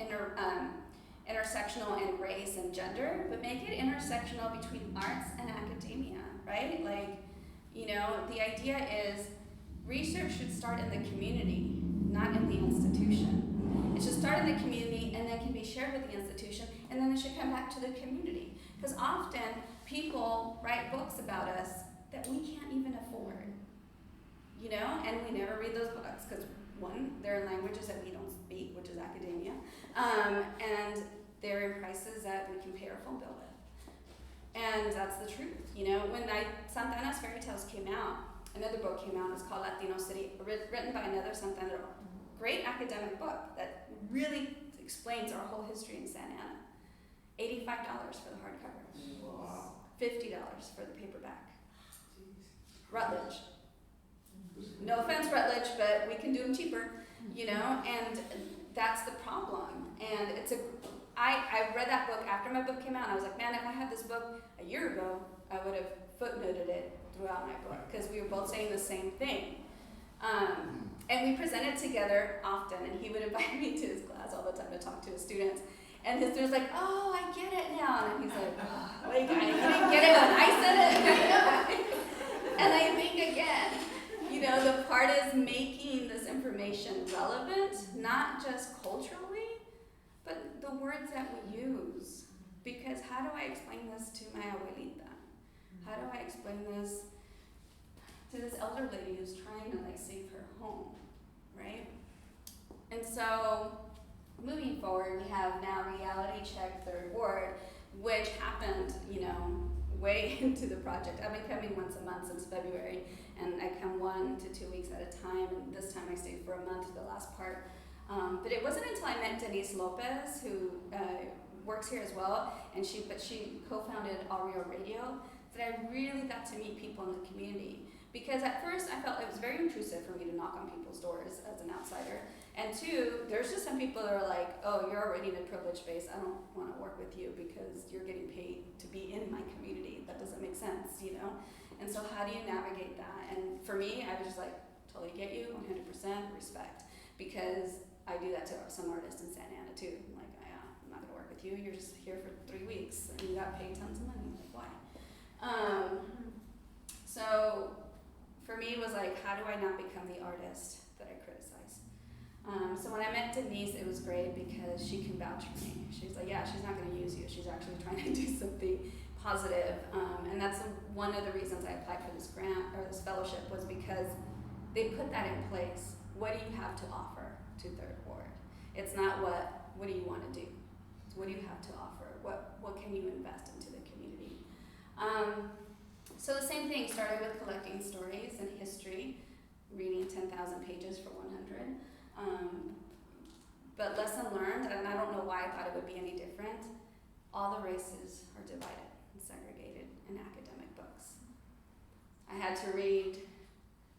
intersectional in race and gender, but make it intersectional between arts and academia, right? Like, the idea is research should start in the community, not in the institution. It should start in the community and then can be shared with the institution, and and then it should come back to the community. Because often people write books about us that we can't even afford, you know, and we never read those books because one, they're in languages that we don't speak, which is academia, and they're in prices that we can pay our phone bill with. And that's the truth, you know. When SanTana's Fairytales came out, another book came out, it's called Latino City, written by another SanTana, great academic book that really explains our whole history in Santa Ana. $85 for the hardcover. Wow. $50 for the paperback. Rutledge. No offense, Rutledge, but we can do them cheaper, you know, and that's the problem. And I read that book after my book came out, and I was like, man, if I had this book a year ago, I would have footnoted it throughout my book, because we were both saying the same thing. And we presented together often, and he would invite me to his class all the time to talk to his students. And his students like, oh, I get it now. And he's like, oh, like, I didn't get it when I said it. And I think, again, you know, the part is making this information relevant, not just culturally, but the words that we use. Because how do I explain this to my abuelita? How do I explain this to this elder lady who's trying to like save her home, right? And so, moving forward, we have now Reality Check Third Ward, which happened, you know, way into the project. I've been coming once a month since February, and I come 1 to 2 weeks at a time, and this time I stayed for a month for the last part. But it wasn't until I met Denise Lopez, who works here as well, and she co-founded Audio Radio, that I really got to meet people in the community. Because at first I felt it was very intrusive for me to knock on people's doors as an outsider. And two, there's just some people that are like, oh, you're already in a privileged space. I don't want to work with you because you're getting paid to be in my community. That doesn't make sense, you know? And so how do you navigate that? And for me, I was just like, totally get you, 100% respect. Because I do that to some artists in Santa Ana too. I'm like, I'm not going to work with you. You're just here for 3 weeks and you got paid tons of money. Like, why? So for me, it was like, how do I not become the artist that I criticize? So when I met Denise, it was great because she can vouch for me. She's like, yeah, she's not going to use you. She's actually trying to do something positive. And that's one of the reasons I applied for this grant or this fellowship, was because they put that in place. What do you have to offer to Third Ward? It's not what do you want to do? It's what do you have to offer? What can you invest into the community? So the same thing, started with collecting stories and history, reading 10,000 pages for 100. But lesson learned, and I don't know why I thought it would be any different, all the races are divided and segregated in academic books. I had to read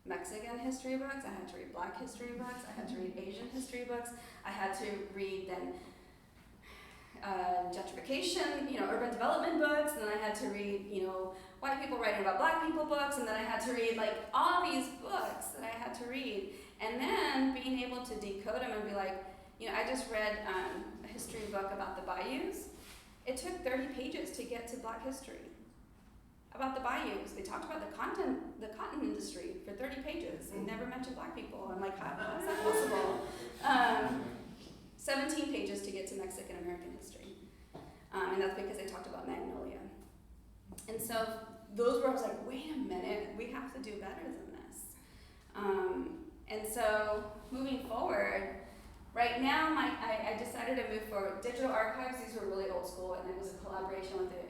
Mexican history books, I had to read Black history books, I had to read Asian history books, I had to read then gentrification, you know, urban development books, and then I had to read, you know, white people writing about black people books, and then I had to read like all these books that I had to read, and then being able to decode them and be like, you know, I just read a history book about the bayous. It took 30 pages to get to Black history. About the bayous, they talked about the cotton industry for 30 pages. They never mentioned black people. I'm like, how is that possible? 17 pages to get to Mexican American history. And that's because they talked about Magnolia. And so those were, I was like, wait a minute, we have to do better than this. And so moving forward, right now I decided to move forward. Digital archives, these were really old school, and it was a collaboration with a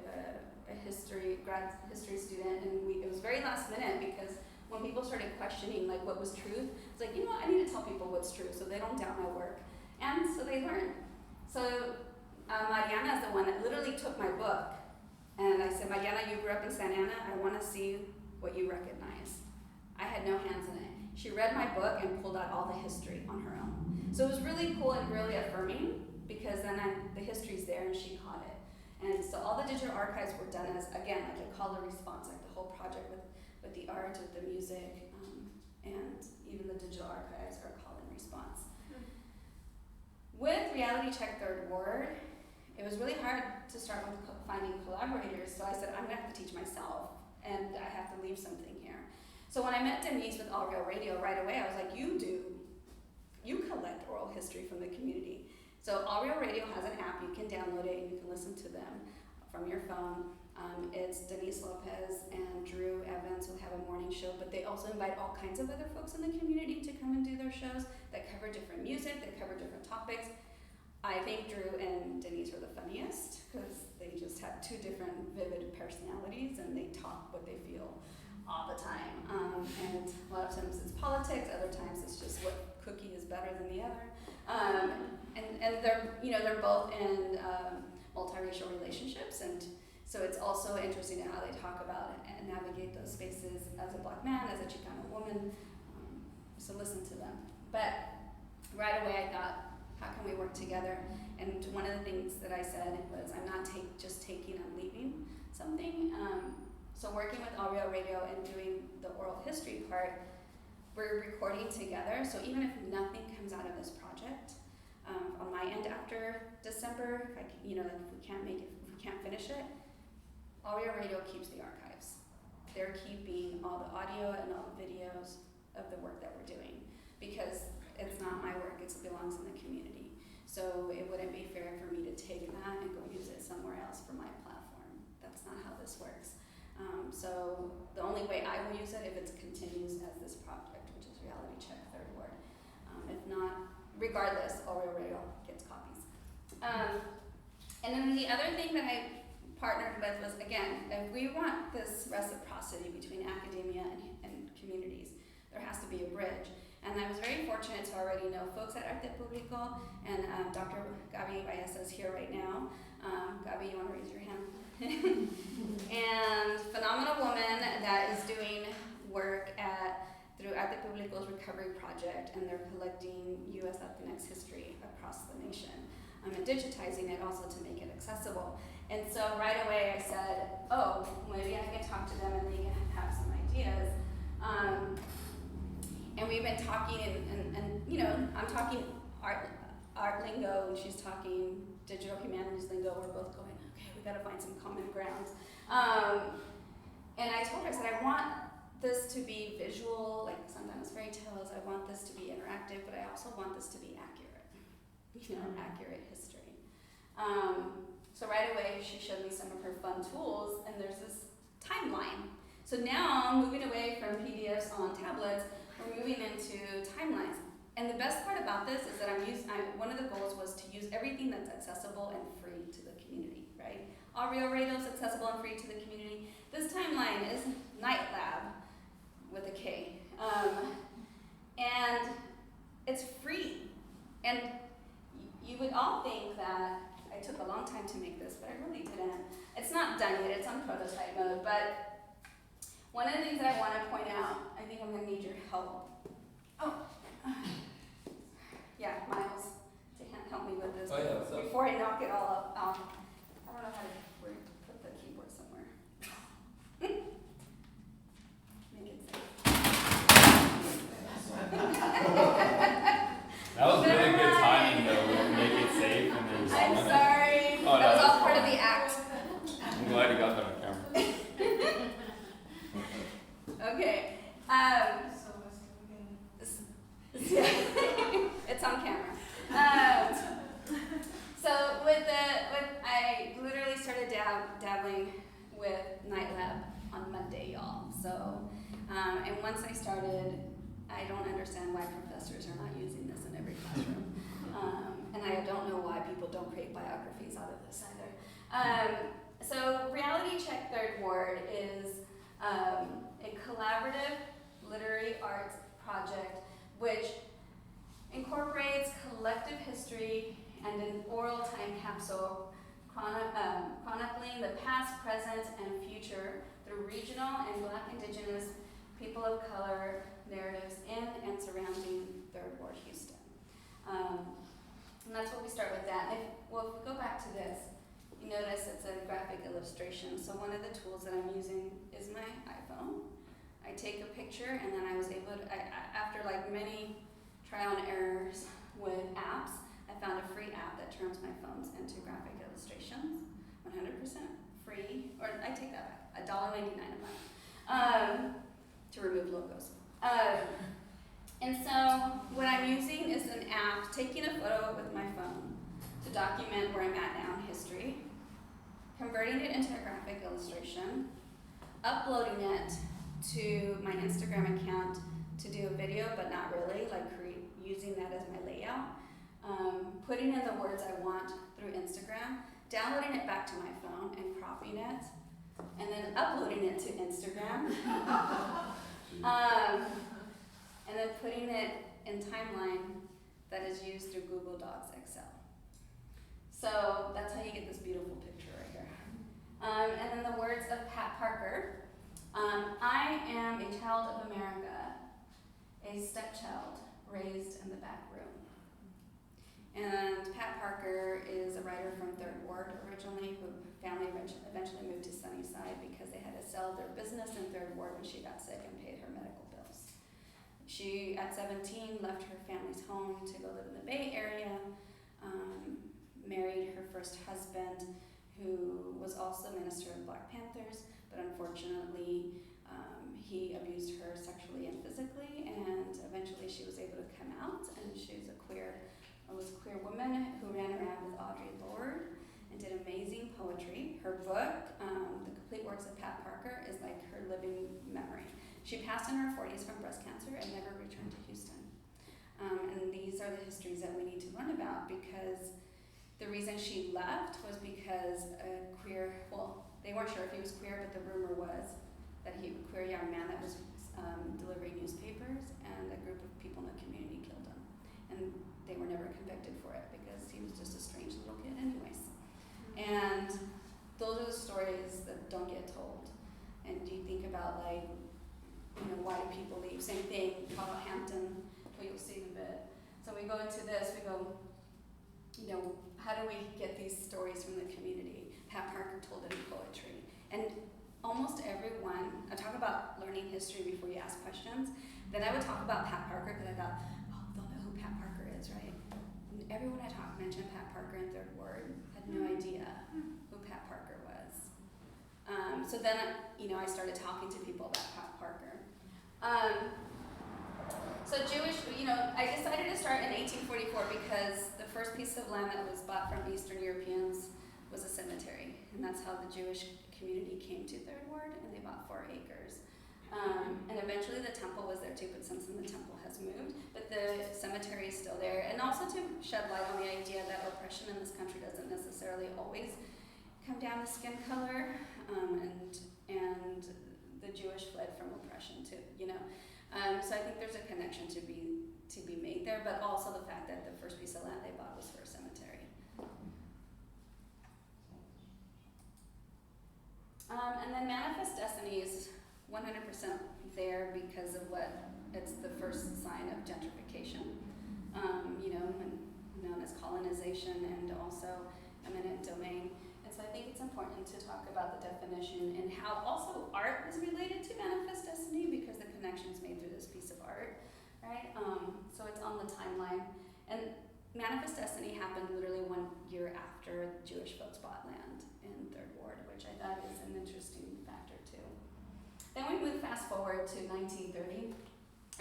grad history student, and it was very last minute because when people started questioning like what was truth, it's like, you know what, I need to tell people what's true so they don't doubt my work. And so they learned. So Mariana is the one that literally took my book, and I said, Mariana, you grew up in Santa Ana, I want to see what you recognize. I had no hands in it. She read my book and pulled out all the history on her own. So it was really cool and really affirming, because then the history's there and she caught it. And so all the digital archives were done as, again, like a call to response, like the whole project with the art, with the music, and even the digital archives are call and response. With Reality Check Third Ward, it was really hard to start with finding collaborators, so I said, I'm gonna have to teach myself, and I have to leave something here. So when I met Denise with Audio Radio right away, I was like, you collect oral history from the community. So All Real Radio has an app, you can download it and you can listen to them from your phone. It's Denise Lopez and Drew Evans who have a morning show, but they also invite all kinds of other folks in the community to come and do their shows that cover different music, that cover different topics. I think Drew and Denise are the funniest because they just have two different vivid personalities and they talk what they feel all the time. And a lot of times it's politics, other times it's just what cookie is better than the other. And they're both in multiracial relationships, and so it's also interesting how they talk about and navigate those spaces as a Black man, as a Chicana woman. So listen to them. But right away I thought, how can we work together? And one of the things that I said was, I'm not just taking and leaving something. So working with All Real Radio and doing the oral history part, we're recording together. So even if nothing comes out of this project, on my end after December, if we can't make it, if we can't finish it, All Real Radio keeps the archives. They're keeping all the audio and all the videos of the work that we're doing, because it's not my work, it belongs in the community. So it wouldn't be fair for me to take that and go use it somewhere else for my platform. That's not how this works. So the only way I will use it if it continues as this project, which is Reality Check Third Ward. If not, regardless, All Real Radio gets copies. And then the other thing that I partnered with was, again, if we want this reciprocity between academia and communities, there has to be a bridge. And I was very fortunate to already know folks at Arte Público, and Dr. Gabi Baeza is here right now. Gabi, you want to raise your hand? And phenomenal woman that is doing work through Arte Público's recovery project, and they're collecting U.S. Latinx history across the nation, and digitizing it also to make it accessible. And so right away I said, oh, maybe I can talk to them and they can have some ideas. And we've been talking, and I'm talking art lingo, and she's talking digital humanities lingo. We're both going, okay, we gotta find some common grounds. And I told her, I said, I want this to be visual, like sometimes fairy tales. I want this to be interactive, but I also want this to be accurate, accurate history. So right away, she showed me some of her fun tools, and there's this timeline. So now I'm moving away from PDFs on tablets. We're moving into timelines. And the best part about this is that one of the goals was to use everything that's accessible and free to the community, right? All Real Radio is accessible and free to the community. This timeline is Night Lab with a K. And it's free. And you would all think that I took a long time to make this, but I really didn't. It's not done yet, it's on prototype mode, but one of the things that I want to point out, I think I'm going to need your help. Oh, yeah, Miles, to help me with this before I knock it all off. I don't know how to put the keyboard somewhere. Make it safe. That was really good timing though, make it safe and then I'm sorry, Oh, that was all that's part of fine. the act. I'm glad you got that on camera. Okay. It's on camera. So I literally started dabbling with Night Lab on Monday, y'all. So, and once I started, I don't understand why professors are not using this in every classroom. And I don't know why people don't create biographies out of this either. So Reality Check Third Ward is a collaborative literary arts project which incorporates collective history and an oral time capsule chronicling the past, present, and future through regional and Black, Indigenous, people of color narratives in and surrounding Third Ward Houston. And that's what we start with that. If we go back to this, you notice it's a graphic illustration. So one of the tools that I'm using is my iPhone. I take a picture, and then I was able to, after like many trial and errors with apps, I found a free app that turns my phones into graphic illustrations, 100% free, or I take that back, $1.99 a month, to remove logos. And so what I'm using is an app, taking a photo with my phone, to document where I'm at now in history, converting it into a graphic illustration, uploading it to my Instagram account to do a video, but not really, like using that as my layout, putting in the words I want through Instagram, downloading it back to my phone and cropping it, and then uploading it to Instagram, and then putting it in timeline that is used through Google Docs Excel. So that's how you get this beautiful picture right here. And then the words of Pat Parker. I am a child of America, a stepchild raised in the back room. And Pat Parker is a writer from 3rd Ward originally, who family eventually moved to Sunnyside because they had to sell their business in 3rd Ward when she got sick and paid her medical bills. She, at 17, left her family's home to go live in the Bay Area, married her first husband, who was also minister of Black Panthers, but unfortunately he abused her sexually and physically, and eventually she was able to come out, and she was a queer woman who ran around with Audre Lorde and did amazing poetry. Her book, The Complete Works of Pat Parker, is like her living memory. She passed in her 40s from breast cancer and never returned to Houston. And these are the histories that we need to learn about, because the reason she left was because a queer, well, they weren't sure if he was queer, but the rumor was that he was a queer young man that was delivering newspapers, and a group of people in the community killed him. And they were never convicted for it because he was just a strange little kid anyways. And those are the stories that don't get told. And you think about, like, why do people leave? Same thing, Hampton, what you'll see in a bit. So we go into this, we go, how do we get these stories from the community? Pat Parker told it in poetry. And almost everyone, I talk about learning history before you ask questions, then I would talk about Pat Parker because I thought, oh, they'll know who Pat Parker is, right? And everyone I mentioned Pat Parker in 3rd Ward, had no idea who Pat Parker was. So then, I started talking to people about Pat Parker. So Jewish, I decided to start in 1844 because the first piece of land that was bought from Eastern Europeans was a cemetery. And that's how the Jewish community came to 3rd Ward, and they bought 4 acres. And eventually the temple was there too, but since then the temple has moved. But the cemetery is still there. And also to shed light on the idea that oppression in this country doesn't necessarily always come down to skin color. And the Jewish fled from oppression too, So I think there's a connection to be made there, but also the fact that the first piece of land they bought was for a cemetery. And then Manifest Destiny is 100% there because of it's the first sign of gentrification, known as colonization and also eminent domain. And so I think it's important to talk about the definition and how also art is related to Manifest Destiny because the connection's made through this piece of art, right? So it's on the timeline. And Manifest Destiny happened literally 1 year after Jewish folks bought land in 3rd Ward, which I thought is an interesting factor too. Then we move fast forward to 1930.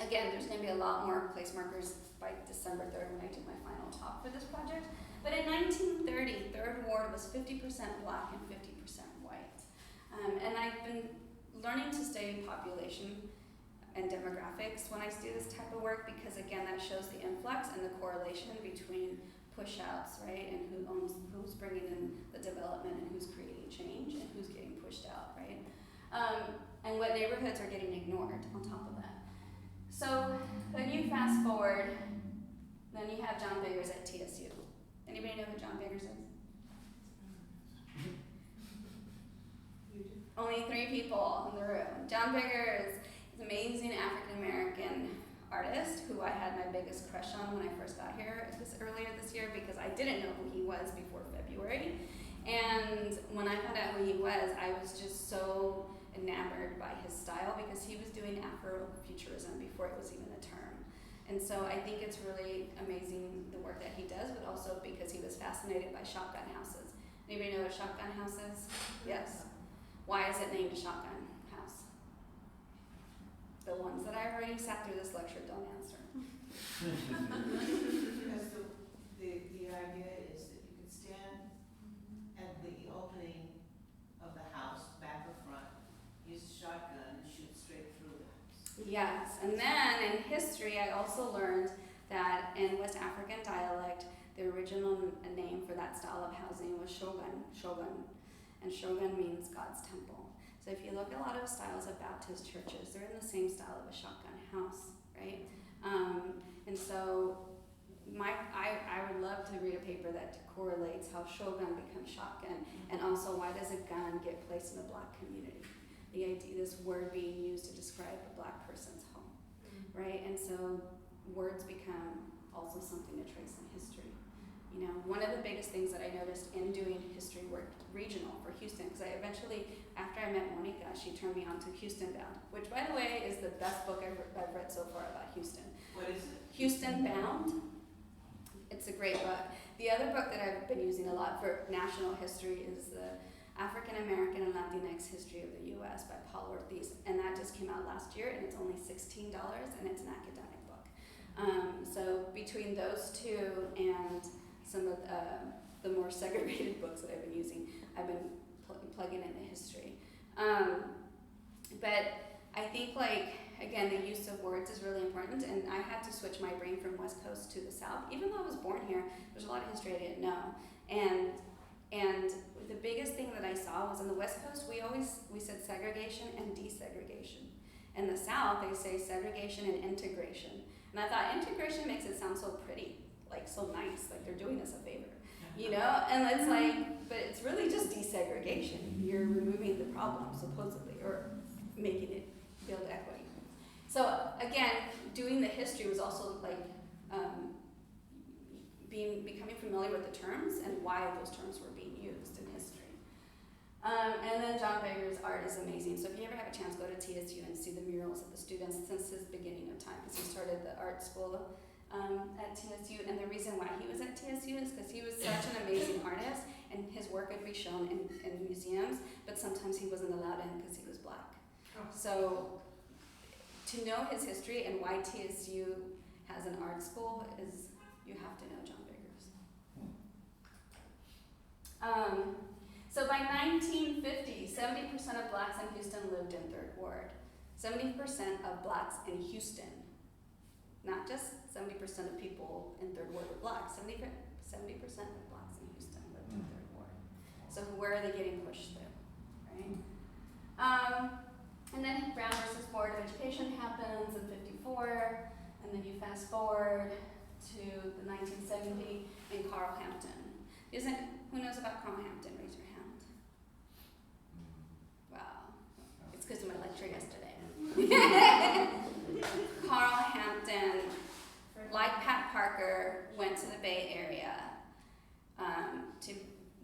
Again, there's going to be a lot more place markers by December 3rd when I do my final talk for this project. But in 1930, 3rd Ward was 50% Black and 50% white. And I've been learning to study population and demographics when I do this type of work because, again, that shows the influx and the correlation between push-outs, right, and who's bringing in the development and who's creating change and who's getting pushed out, right? And what neighborhoods are getting ignored on top of that. So then you fast forward, then you have John Biggers at TSU. Anybody know who John Biggers is? Only 3 people in the room. John Biggers is an amazing African-American artist who I had my biggest crush on when I first got here earlier this year because I didn't know who he was before February. And when I found out who he was, I was just so enamored by his style because he was doing Afrofuturism before it was even a term. And so I think it's really amazing the work that he does, but also because he was fascinated by shotgun houses. Anybody know what a shotgun house is? Yes. Why is it named a shotgun house? The ones that I've already sat through this lecture don't answer. Because the idea is that you can Yes, and then in history, I also learned that in West African dialect, the original name for that style of housing was shogun, and shogun means God's temple. So if you look at a lot of styles of Baptist churches, they're in the same style of a shotgun house, right? And so I would love to read a paper that correlates how shogun becomes shotgun, and also why does a gun get placed in a black community? The idea, this word being used to describe a black person's home, right? And so words become also something to trace in history. You know, one of the biggest things that I noticed in doing history work regional for Houston, because I eventually, after I met Monica, she turned me on to Houston Bound, which by the way is the best book I've read so far about Houston. What is it? Houston Bound. It's a great book. The other book that I've been using a lot for national history is the African American and Latinx History of the U.S. by Paul Ortiz, and that just came out last year, and it's only $16, and it's an academic book. So between those two and some of the more segregated books that I've been using, I've been plugging into history. But I think, like, again, the use of words is really important, and I had to switch my brain from West Coast to the South. Even though I was born here, there's a lot of history I didn't know. And the biggest thing that I saw was in the West Coast, we said segregation and desegregation. In the South, they say segregation and integration. And I thought integration makes it sound so pretty, like so nice, like they're doing us a favor, you know? And it's like, but it's really just desegregation. You're removing the problem, supposedly, or making it build equity. So again, doing the history was also like becoming familiar with the terms and why those terms were being used in history. And then John Beggar's art is amazing. So if you ever have a chance, go to TSU and see the murals of the students since his beginning of time, because he started the art school at TSU. And the reason why he was at TSU is because he was such an amazing artist, and his work would be shown in museums, but sometimes he wasn't allowed in because he was black. So to know his history and why TSU has an art school is, you have to know John Beggar's. So by 1950, 70% of blacks in Houston lived in Third Ward. 70% of blacks in Houston, not just 70% of people in Third Ward were black. 70% of blacks in Houston lived in Third Ward. So where are they getting pushed through, right? And then Brown versus Board of Education happens in 54, and then you fast forward to the 1970 in Carl Hampton. Who knows about Carl Hampton? Raise your hand. Wow, it's because of my lecture yesterday. Carl Hampton, like Pat Parker, went to the Bay Area to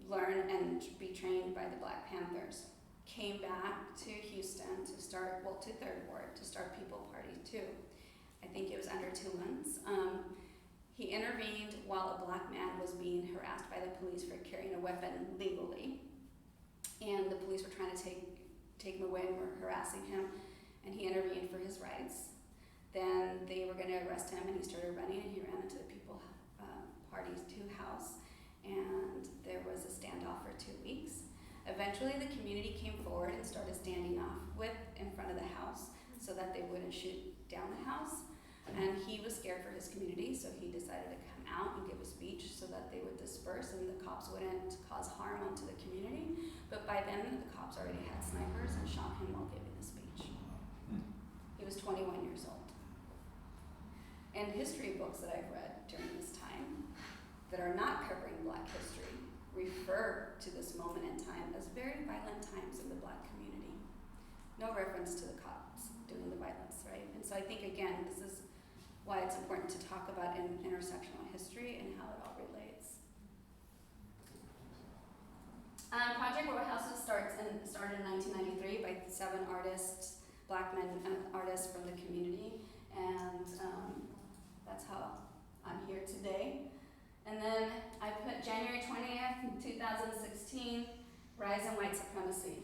learn and be trained by the Black Panthers. Came back to Houston to start, to Third Ward, to start People Party too. I think it was under 2 months. He intervened while a black man was being harassed by the police for carrying a weapon legally. And the police were trying to take him away and were harassing him, and he intervened for his rights. Then they were going to arrest him, and he started running, and he ran into the People Party's house, and there was a standoff for 2 weeks. Eventually, the community came forward and started standing off in front of the house so that they wouldn't shoot down the house. And he was scared for his community, so he decided to come out and give a speech so that they would disperse and the cops wouldn't cause harm onto the community. But by then, the cops already had snipers and shot him while giving the speech. He was 21 years old. And history books that I've read during this time that are not covering Black history refer to this moment in time as very violent times in the Black community. No reference to the cops doing the violence, right? And so I think, again, this is why it's important to talk about intersectional history and how it all relates. Project Row Houses started in 1993 by 7 artists, Black men artists from the community, and that's how I'm here today. And then I put January 20th, 2016, Rise in White Supremacy.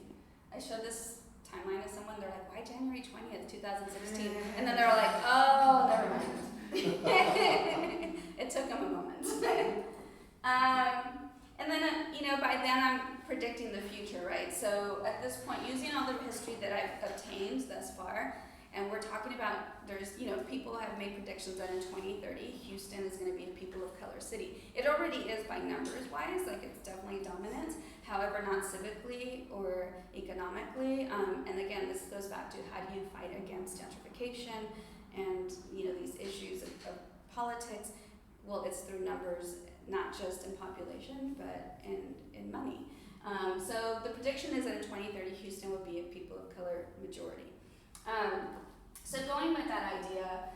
I showed this timeline to someone, they're like, why January 20th, 2016? And then they're like, oh, never mind. It took them a moment. And then, by then I'm predicting the future, right? So at this point, using all the history that I've obtained thus far, And we're talking about, there's, people have made predictions that in 2030, Houston is going to be a people of color city. It already is by numbers wise, like it's definitely dominant, however, not civically or economically. And again, this goes back to how do you fight against gentrification and, these issues of politics. Well, it's through numbers, not just in population, but in money. So the prediction is that in 2030, Houston will be a people of color majority. So going with that idea,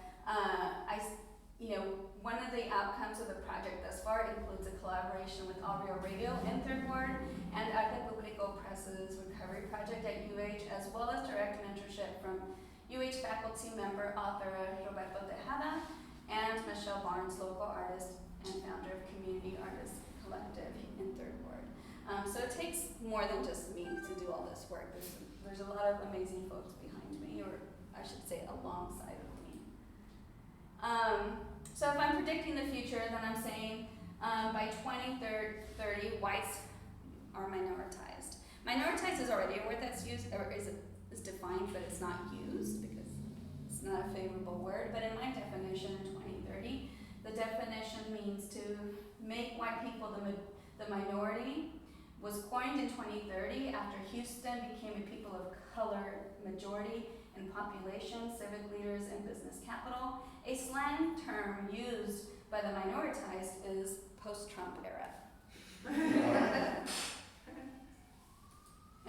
one of the outcomes of the project thus far includes a collaboration with Audio Radio in Third Ward and Arte Público Press's Recovery Project at UH, as well as direct mentorship from UH faculty member, author Roberto Tejada, and Michelle Barnes, local artist and founder of Community Artists Collective in Third Ward. So it takes more than just me to do all this work. There's a lot of amazing folks behind me, or I should say alongside of me. So if I'm predicting the future, then I'm saying by 2030, whites are minoritized. Minoritized is already a word that's used, or is defined, but it's not used because it's not a favorable word. But in my definition in 2030, the definition means to make white people the minority, was coined in 2030 after Houston became a people of color majority in population, civic leaders, and business capital. A slang term used by the minoritized is post-Trump era.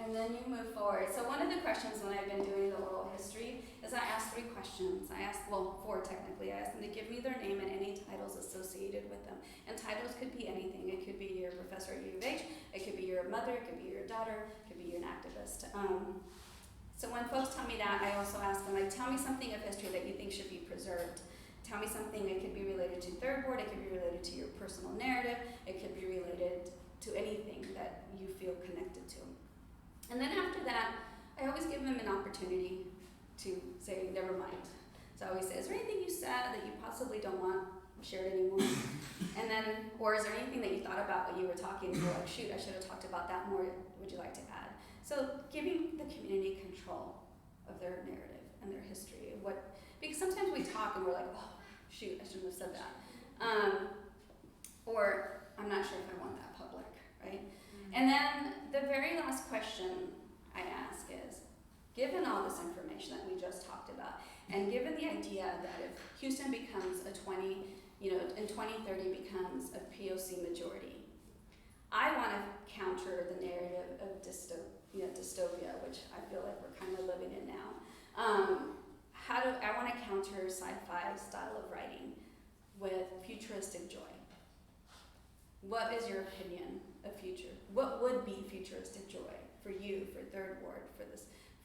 And then you move forward. So one of the questions when I've been doing the oral history is I asked 3 questions. I asked, 4 technically. I asked them to give me their name and any titles associated with them. And titles could be anything. It could be your professor at U of H, it could be your mother, it could be your daughter, it could be you're an activist. So when folks tell me that, I also ask them, tell me something of history that you think should be preserved. Tell me something that could be related to Third Ward, it could be related to your personal narrative, it could be related to anything that you feel connected to. And then after that, I always give them an opportunity to say, never mind. So I always say, is there anything you said that you possibly don't want shared anymore? And then, or is there anything that you thought about when you were talking and you're like, shoot, I should have talked about that more, would you like to add? So giving the community control of their narrative and their history. Because sometimes we talk and we're like, oh, shoot, I shouldn't have said that. Or I'm not sure if I want that public, right? And then the very last question I ask is, given all this information that we just talked about, and given the idea that if Houston becomes in 2030 becomes a POC majority, I want to counter the narrative of dystopia, which I feel like we're kind of living in now. I want to counter sci-fi style of writing with futuristic joy. What is your opinion of future? What would be futuristic joy for you, for Third Ward, at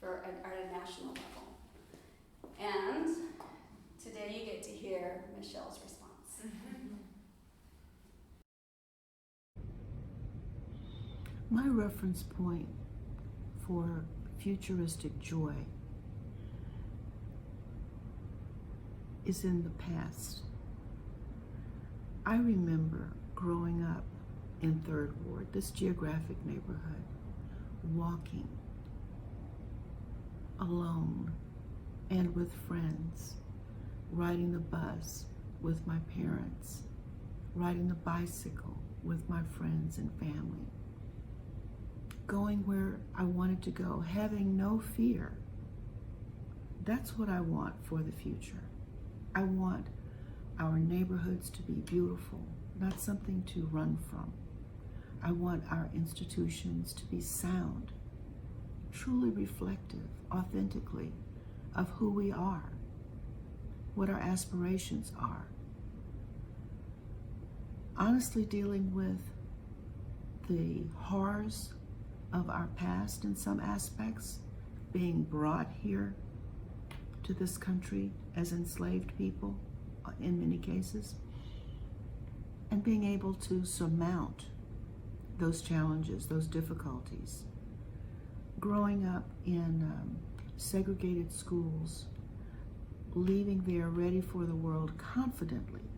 a national level? And today you get to hear Michelle's response. My reference point for futuristic joy is in the past. I remember growing up in Third Ward, this geographic neighborhood, walking alone and with friends, riding the bus with my parents, riding the bicycle with my friends and family, going where I wanted to go, having no fear. That's what I want for the future. I want our neighborhoods to be beautiful, not something to run from. I want our institutions to be sound, truly reflective, authentically, of who we are, what our aspirations are. Honestly dealing with the horrors of our past in some aspects, being brought here to this country as enslaved people in many cases, and being able to surmount those challenges, those difficulties. Growing up in segregated schools, leaving there ready for the world confidently,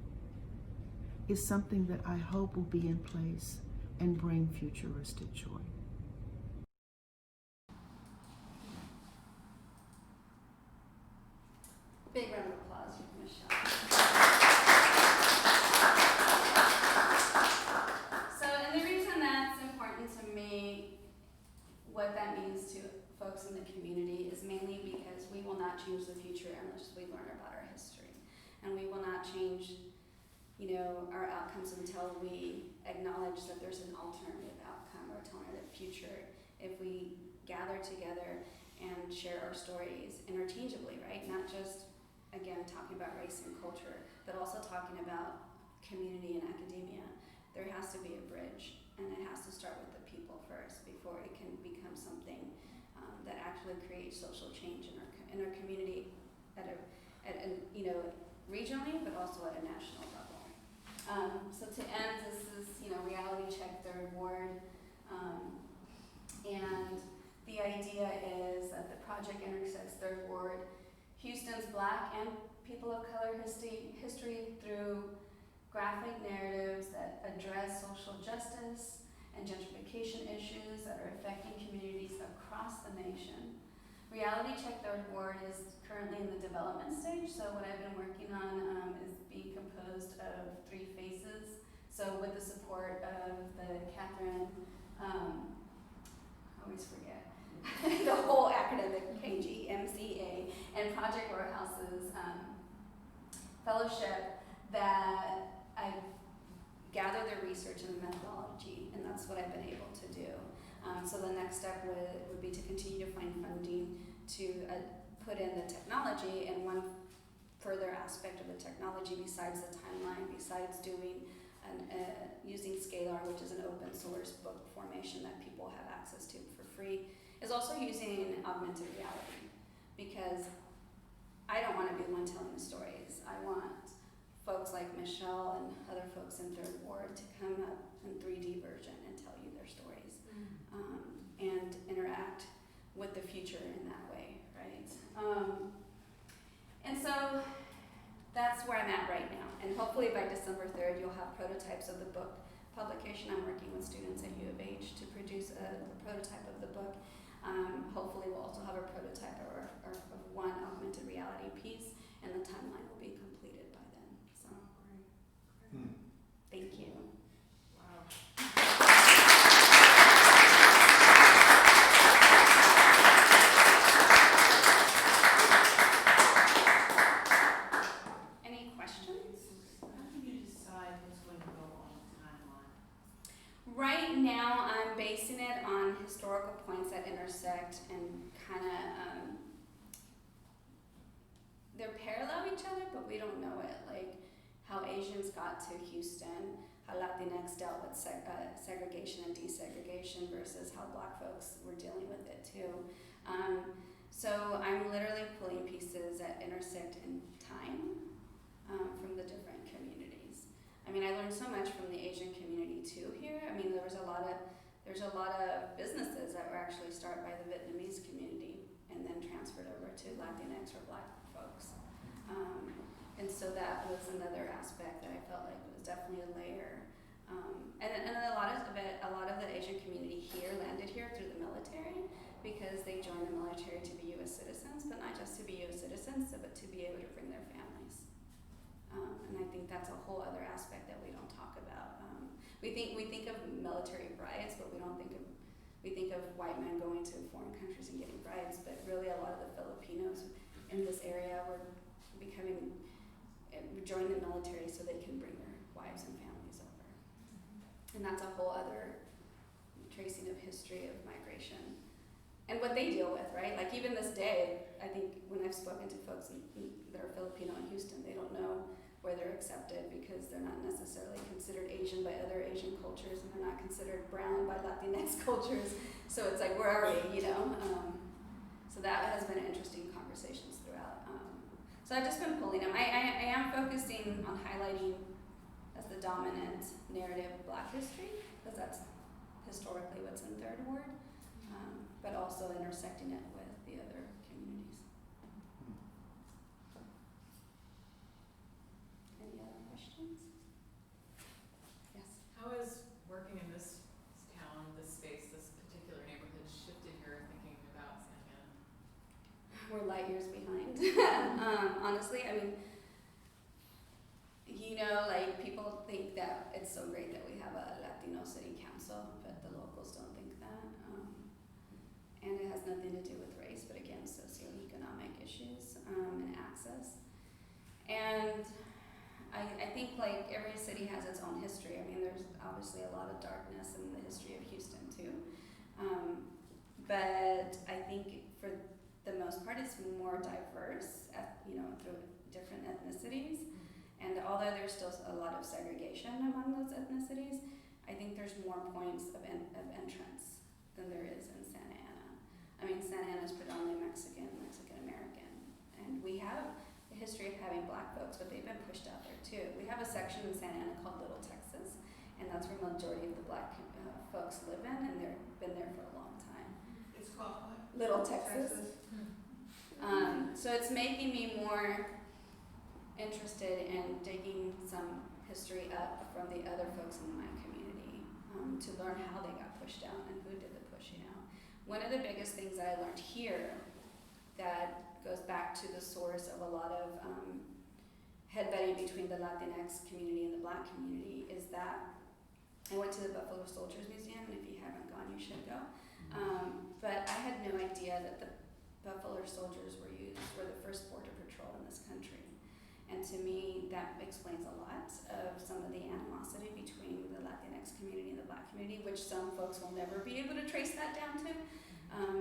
is something that I hope will be in place and bring futuristic joy. Michelle. So, and the reason that's important to me, what that means to folks in the community, is mainly because we will not change the future unless we learn about our history. And we will not change, our outcomes until we acknowledge that there's an alternative outcome or alternative future if we gather together and share our stories interchangeably, right? Not just, again, talking about race and culture, but also talking about community and academia. There has to be a bridge, and it has to start with the people first before it can become something that actually creates social change in our community regionally, but also at a national level. So to end, this is reality check third ward, and the idea is that the project intersects third ward, Houston's Black and people of color history through graphic narratives that address social justice and gentrification issues that are affecting communities across the nation. Reality Check Third Ward is currently in the development stage, so what I've been working on is being composed of 3 phases. So with the support of the Kathrine, I always forget, the whole academic KG, MCA, and Project Warehouse's fellowship, that I've gathered the research and the methodology, and that's what I've been able to do. So the next step would be to continue to find funding to put in the technology, and one further aspect of the technology besides the timeline, besides doing using Scalar, which is an open source book formation that people have access to for free, is also using augmented reality, because I don't want to be the one telling the stories. I want folks like Michelle and other folks in Third Ward to come up in 3D version and tell you their stories, and interact with the future in that way, right? And so that's where I'm at right now. And hopefully by December 3rd, you'll have prototypes of the book publication. I'm working with students at U of H to produce a prototype of the book. Hopefully we'll also have a prototype of one augmented reality piece, and the timeline will be completed by then. So, thank you. Wow. Any questions? How can you decide what's going to go on the timeline? Right now, I'm basing it on historical points that intersect and kind of, they're parallel each other, but we don't know it. Like how Asians got to Houston, how Latinx dealt with segregation and desegregation versus how Black folks were dealing with it too. So I'm literally pulling pieces that intersect in time from the different communities. I mean, I learned so much from the Asian community too here. I mean, there's a lot of businesses that were actually started by the Vietnamese community and then transferred over to Latinx or Black folks. And so that was another aspect that I felt like was definitely a layer. And a lot of the Asian community here landed here through the military, because they joined the military to be U.S. citizens, but not just to be U.S. citizens, but to be able to bring their families. And I think that's a whole other aspect that we don't talk about. We think of military brides, but we think of white men going to foreign countries and getting brides, but really a lot of the Filipinos in this area were joined the military so they can bring their wives and families over. And that's a whole other tracing of history of migration and what they deal with, right? Like even this day, I think when I've spoken to folks that are Filipino in Houston, they don't know where they're accepted because they're not necessarily considered Asian by other Asian cultures, and they're not considered brown by Latinx cultures. So it's like, where are we, So that has been interesting conversations throughout. So I've just been pulling them. I am focusing on highlighting as the dominant narrative Black history, because that's historically what's in Third Ward, but also intersecting it with the other communities. Any other questions? Yes. How has working in this town, this space, this particular neighborhood shifted your thinking about SanTana? We're light years behind. Honestly, I mean, you know, like people think that it's so great that we have a Latino City Council, but the locals don't think that. And it has nothing to do with race, but again, socioeconomic issues and access. And I think like every city has its own history. I mean, there's obviously a lot of darkness in the history of Houston too. But I think for the most part, it's more diverse, you know, through different ethnicities. And although there's still a lot of segregation among those ethnicities, I think there's more points of entrance than there is in Santa Ana. I mean, Santa Ana is predominantly Mexican-American. And we have a history of having black folks, but they've been pushed out there too. We have a section in Santa Ana called Little Texas, and that's where the majority of the black folks live in, and they've been there for a long time. It's called what? Little Texas. So it's making me more interested in digging some history up from the other folks in my community to learn how they got pushed out and who did the pushing out. One of the biggest things that I learned here that goes back to the source of a lot of headbutting between the Latinx community and the black community is that I went to the Buffalo Soldiers Museum, and if you haven't gone, you should go. But I had no idea that the Buffalo Soldiers were the first border patrol in this country. And to me, that explains a lot of some of the animosity between the Latinx community and the black community, which some folks will never be able to trace that down to.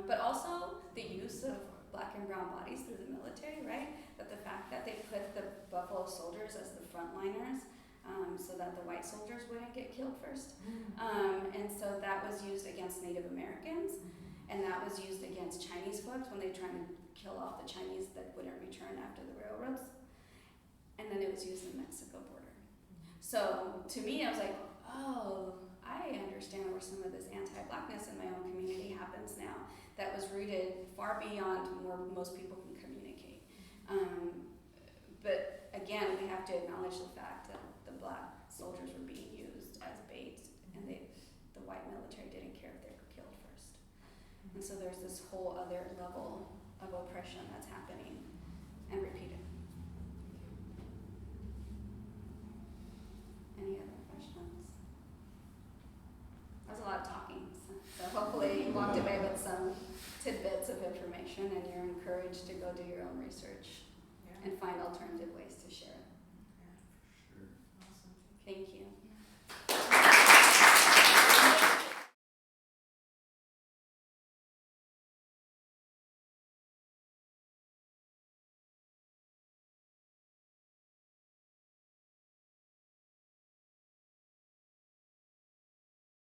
But also the use of black and brown bodies through the military, right? That the fact that they put the Buffalo Soldiers as the frontliners so that the white soldiers wouldn't get killed first. And so that was used against Native Americans, and that was used against Chinese folks when they tried to kill off the Chinese that wouldn't return after the railroads. And then it was used in the Mexico border. So to me, I was like, oh, I understand where some of this anti-blackness in my own community happens now. That was rooted far beyond where most people can communicate. But again, we have to acknowledge the fact that the black soldiers were being used as bait, and the white military didn't care if they were killed first. And so there's this whole other level of oppression that's happening and repeated. Any other questions? That was a lot of talking, so hopefully you walked away with some tidbits of information and you're encouraged to go do your own research and find alternative